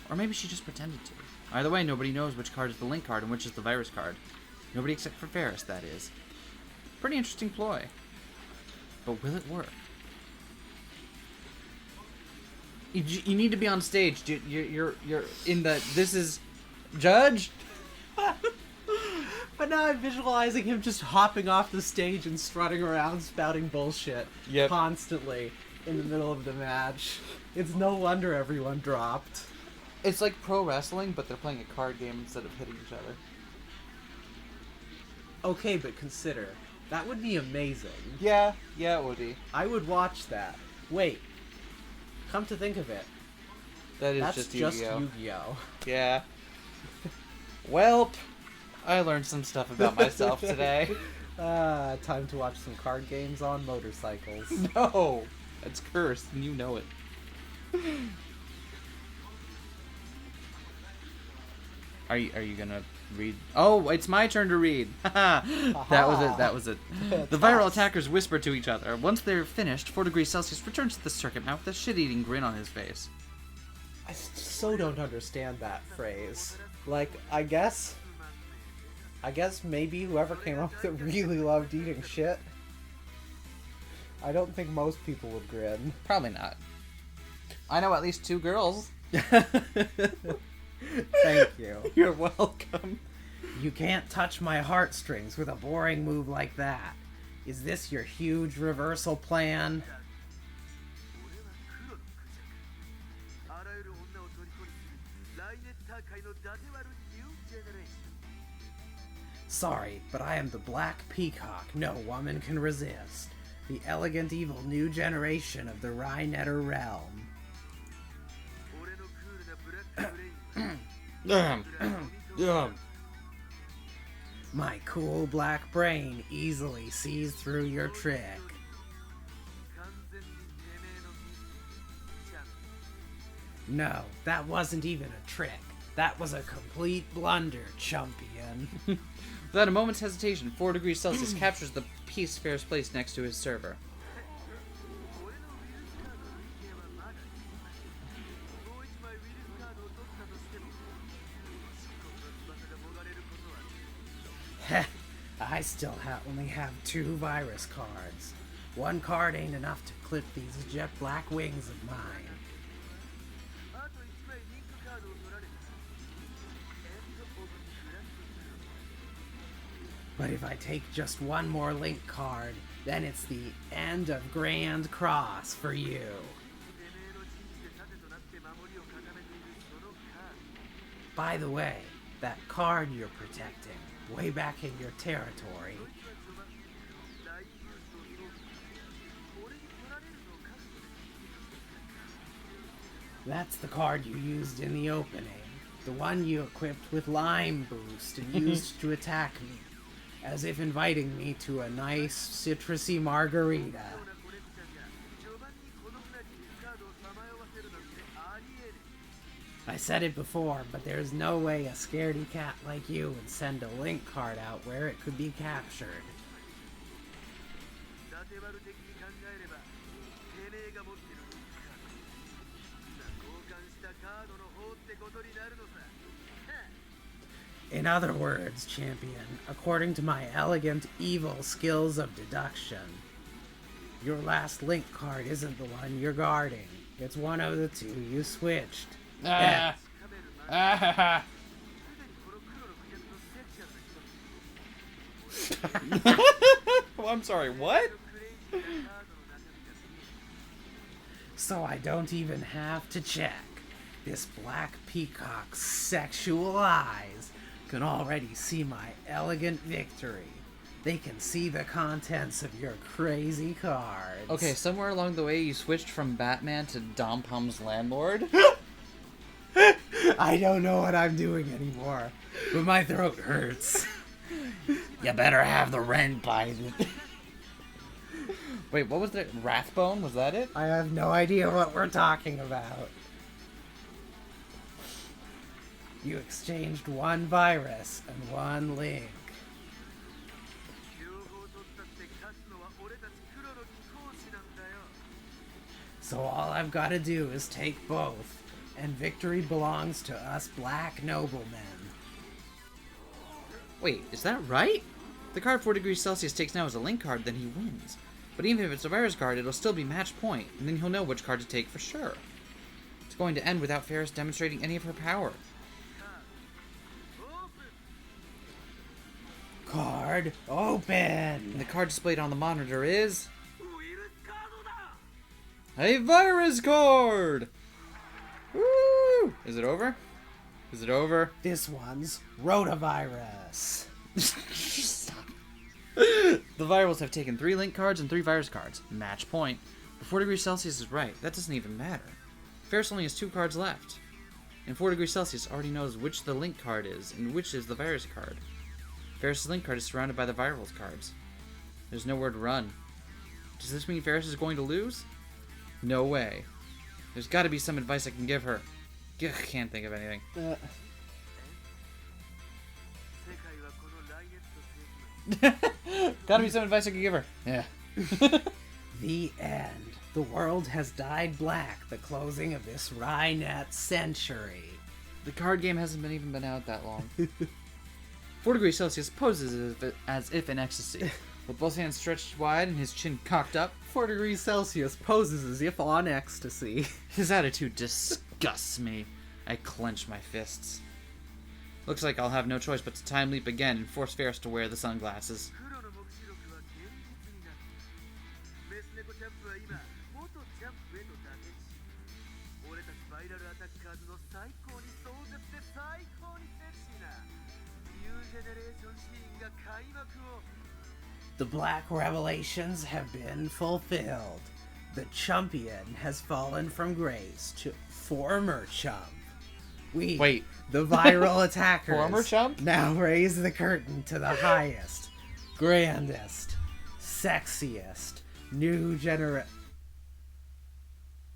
Or maybe she just pretended to. Either way, nobody knows which card is the link card and which is the virus card. Nobody except for Ferris, that is. Pretty interesting ploy. But will it work? You need to be on stage. You're in the... This is... Judge? But now I'm visualizing him just hopping off the stage and strutting around spouting bullshit constantly in the middle of the match. It's no wonder everyone dropped. It's like pro wrestling, but they're playing a card game instead of hitting each other. Okay, but consider, that would be amazing. Yeah, it would be. I would watch that. Wait, come to think of it, That's just Yu-Gi-Oh. Yu-Gi-Oh. Yeah. Welp, I learned some stuff about myself today. Time to watch some card games on motorcycles. No, that's cursed, and you know it. Are you gonna read? Oh, it's my turn to read. That was it. The viral attackers whisper to each other. Once they're finished, 4 degrees Celsius returns to the circuit now with a shit-eating grin on his face. I so don't understand that phrase. Like, I guess maybe whoever came up with it really loved eating shit. I don't think most people would grin. Probably not. I know at least 2 girls. Thank you. You're welcome. You can't touch my heartstrings with a boring move like that. Is this your huge reversal plan? あらゆる女を虜にするライネッター界のダテ割るニュージェネレーション Sorry, but I am the Black Peacock no woman can resist. The elegant evil new generation of the Rhinetter realm. 俺のクールなブラックブレイン My cool black brain easily sees through your trick. 完全にてめえのミスチャン No, that wasn't even a trick. That was a complete blunder, champion. Without a moment's hesitation, 4 degrees Celsius captures the piece Ferris placed next to his server. 俺のウィルスカードの意見はまだもう一枚ウィルスカードを取ったとしても漆黒の翼がもがれることは Heh, I still only have 2 virus cards. 1 card ain't enough to clip these jet black wings of mine. あと1枚リンクカードを取られたらエンド・オブ・ブラックブルー But if I take just 1 more link card, then it's the end of Grand Cross for you. てめえの陣地で盾となって守りを固めているそのカード By the way, that card you're protecting, way back in your territory, 大優勝トロフィー俺に取られるのを覚悟で that's the card you used in the opening. The one you equipped with Lime Boost and used to attack me. As if inviting me to a nice citrusy margarita. コレクチャーが序盤にこの村にリスカードをさまよわせるなんてありえね I said it before, but there's no way a scaredy cat like you would send a link card out where it could be captured. ダテバル的に考えればてめえが持ってる交換したカードの方ってことになるのさ。 In other words, champion, according to my elegant evil skills of deduction, your last link card isn't the one you're guarding. It's one of the two you switched. Ah. Ah. すでにこのクロのクレジットのセクシャルな人 Well, I'm sorry, what? クレイジーなカードの中身が見える So I don't even have to check. This black peacock's sexual eyes can already see my elegant victory. They can see the contents of your crazy cards. Okay, somewhere along the way you switched from Batman to Dom Palm's landlord? I don't know what I'm doing anymore, but my throat hurts. You better have the rent by the... Wait, what was that? Rathbone? Was that it? I have no idea what we're talking about. You exchanged one virus and one link. 両方取ったって勝つのは俺たち黒の貴公子なんだよ So all I've got to do is take both, and victory belongs to us black noblemen. Wait, is that right? The card 4 degrees Celsius takes now as a link card, then he wins. But even if it's a virus card, it'll still be match point, and then he'll know which card to take for sure. It's going to end without Ferris demonstrating any of her power. Card And open! the card displayed on the monitor is... ウイルスカードだ a virus card! Woo! Is it over? Is it over? This one's rotavirus. Stop. The virals have taken 3 link cards and 3 virus cards. Match point. But 4 degrees Celsius is right. That doesn't even matter. Ferris only has 2 cards left. And 4 degrees Celsius already knows which the link card is and which is the virus card. Ferris' link card is surrounded by the virals cards. There's nowhere to run. Does this mean Ferris is going to lose? No way. There's got to be some advice I can give her. Ugh, can't think of anything. 世界はこの来月と世紀 Gotta be some advice I can give her. Yeah. The end. The world has dyed black, the closing of this Rhinet century. The card game hasn't even been out that long. 4 degrees Celsius poses as if in ecstasy, with both hands stretched wide and his chin cocked up. 4 degrees Celsius poses as if on ecstasy. His attitude disgusts me. I clench my fists. Looks like I'll have no choice but to time leap again and force Ferris to wear the sunglasses. 黒の目視録は現実になったメス猫チャンプは今元チャンプへと打点し俺たちバイラルアタッカーズの最高に壮絶で最高にセクシーなニュージェネレーションシーンが開幕を The black revelations have been fulfilled. The champion has fallen from grace to former chump. We, Wait. the viral attackers, Former chump? now raise the curtain to the highest, grandest, sexiest, new generation.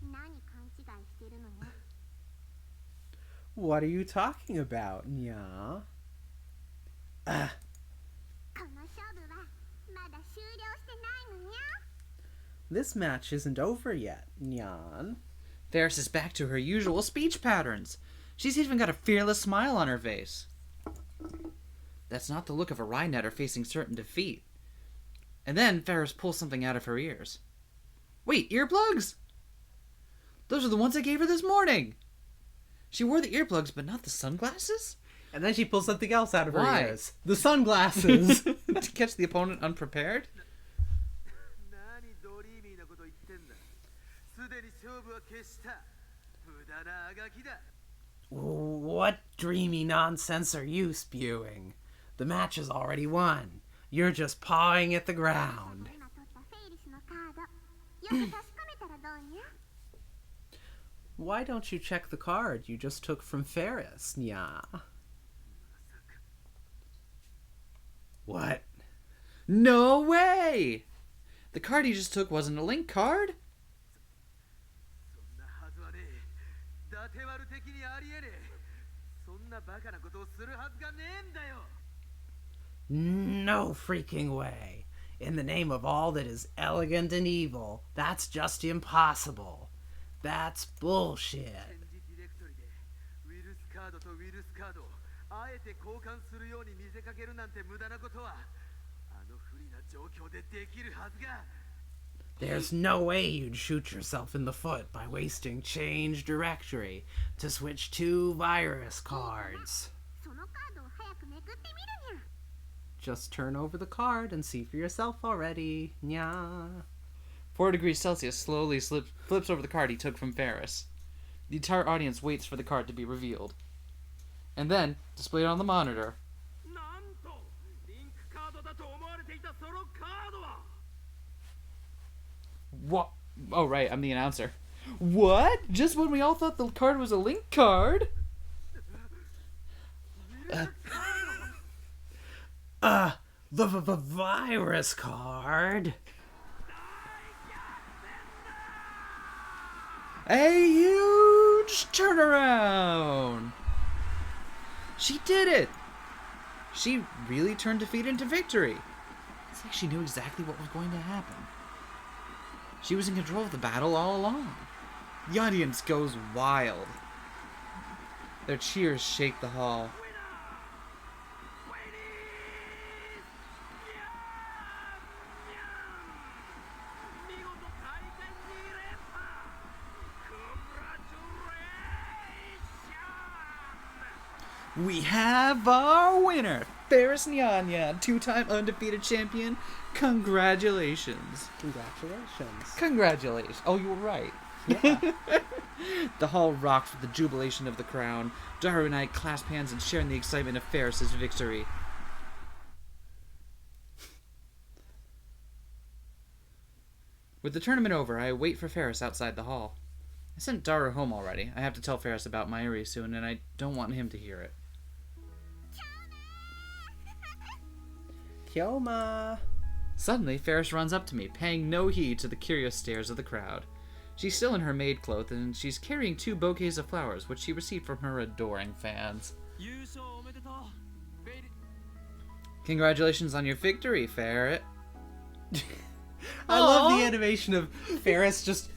何勘違いしてるのよ What are you talking about, Nya? この勝負はまだ終了してないのにゃ This match isn't over yet, Nyan. Ferris is back to her usual speech patterns. She's even got a fearless smile on her face. That's not the look of a Rhinetter facing certain defeat. And then Ferris pulls something out of her ears. Wait, earplugs? Those are the ones I gave her this morning. She wore the earplugs, but not the sunglasses? And then she pulls something else out of her Why? ears. The sunglasses. To catch the opponent unprepared? 何ドリーミーなこと言ってんだすでに勝負は決した無駄なあがきだ What dreamy nonsense are you spewing? The match is already won. You're just pawing at the ground. 今取ったフェイリスのカードよく確かめたらどうにゃ Why don't you check the card you just took from Ferris, Nya? What? No way! The card he just took wasn't a link card? そんなはずはねえダテワル的にありえねなバカなことをするはずがねえんだよ。 No freaking way. In the name of all that is elegant and evil, that's just impossible. That's bullshit. 展示ディレクトリでウィルスカードとウィルスカードをあえて交換するように見せかけるなんて無駄なことはあの不利な状況でできるはずが。 There's no way you'd shoot yourself in the foot by wasting change directory to switch 2 virus cards. そのカードを早くめくってみるにゃ。 Just turn over the card and see for yourself already. Nya. 4 degrees Celsius slowly flips over the card he took from Ferris. The entire audience waits for the card to be revealed. And then, displayed on the monitor, なんとリンクカードだと思われていたそのカードは what? Oh, right, I'm the announcer. What? Just when we all thought the card was a link card? The virus card. A huge turnaround! She did it! She really turned defeat into victory. It's like she knew exactly what was going to happen. She was in control of the battle all along. The audience goes wild. Their cheers shake the hall. We have our winner, Ferris Nyanya, 2-time undefeated champion. Congratulations. Congratulations. Congratulations. Oh, you were right. Yeah. The hall rocked with the jubilation of the crown. Daru and I clasp hands and share in the excitement of Ferris's victory. With the tournament over, I wait for Ferris outside the hall. I sent Daru home already. I have to tell Ferris about Mayuri soon, and I don't want him to hear it. Kyoma. Suddenly, Ferris runs up to me, paying no heed to the curious stares of the crowd. She's still in her maid clothes, and she's carrying 2 bouquets of flowers, which she received from her adoring fans. 優勝おめでとう。フェイリ Congratulations on your victory, Ferret. I love the animation of Ferris just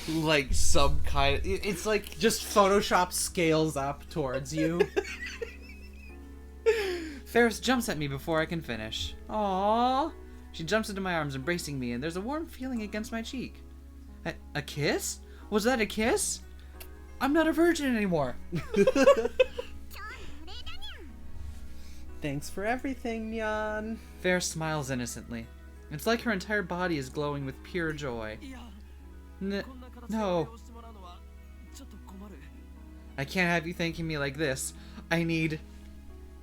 Like some kind of... It's like... just Photoshop scales up towards you. Ferris jumps at me before I can finish. Aww. She jumps into my arms, embracing me, and there's a warm feeling against my cheek. A kiss? Was that a kiss? I'm not a virgin anymore. Thanks for everything, Nyan. Ferris smiles innocently. It's like her entire body is glowing with pure joy. いや N- こんな形で no. 利用してもらうのはちょっと困る。 I can't have you thanking me like this. I need...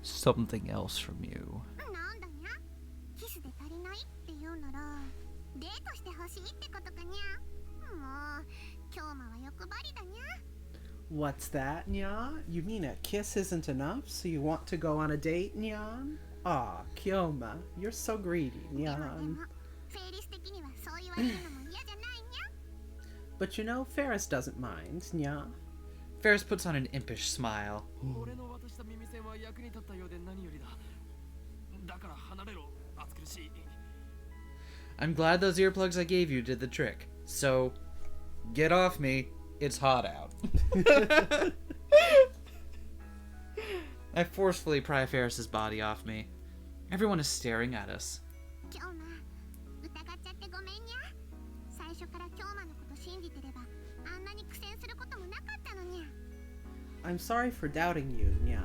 something else from you. なんだにゃ。キスで足りないって言うならデートしてほしいってことかにゃ。もう今日もは欲張りだにゃ。 What's that, Nyan? You mean a kiss isn't enough, so you want to go on a date, Nyan? Aw, Kyoma, you're so greedy, でも Nyan. フェイリス的にはそう言われるのも嫌じゃないにゃ。 But you know, Ferris doesn't mind, Nyan. Ferris puts on an impish smile. 俺の渡した耳栓は役に立ったようで何よりだ。だから離れろ、暑苦しい。 I'm glad those earplugs I gave you did the trick. So, get off me. It's hot out. I forcefully pry Ferris's body off me. Everyone is staring at us. 今日も疑っちゃってごめんにゃ。最初から今日ものこと信じてればあんなに苦戦することもなかったのにゃ。 I'm sorry for doubting you, Nya.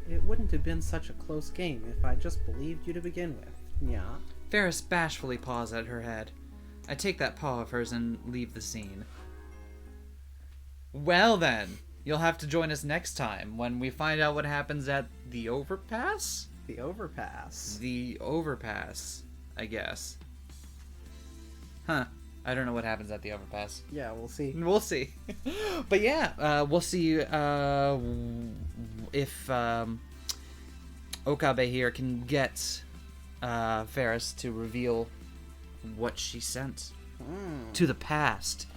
It wouldn't have been such a close game if I just believed you to begin with, Nya. Ferris bashfully paws at her head. I take that paw of hers and leave the scene. Well then, you'll have to join us next time when we find out what happens at the overpass? The overpass. The overpass, I guess. Huh. I don't know what happens at the overpass. Yeah, we'll see. We'll see. But yeah, we'll see if Okabe here can get Ferris to reveal what she sent to the past.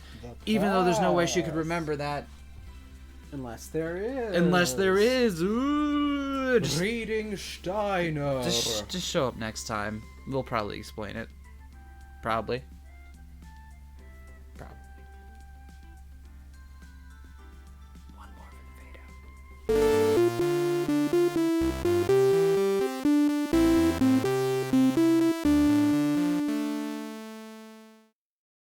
Even though there's no way she could remember that Unless there is. Unless there is. Ooh, Reading Steiner. just show up next time. We'll probably explain it. Probably.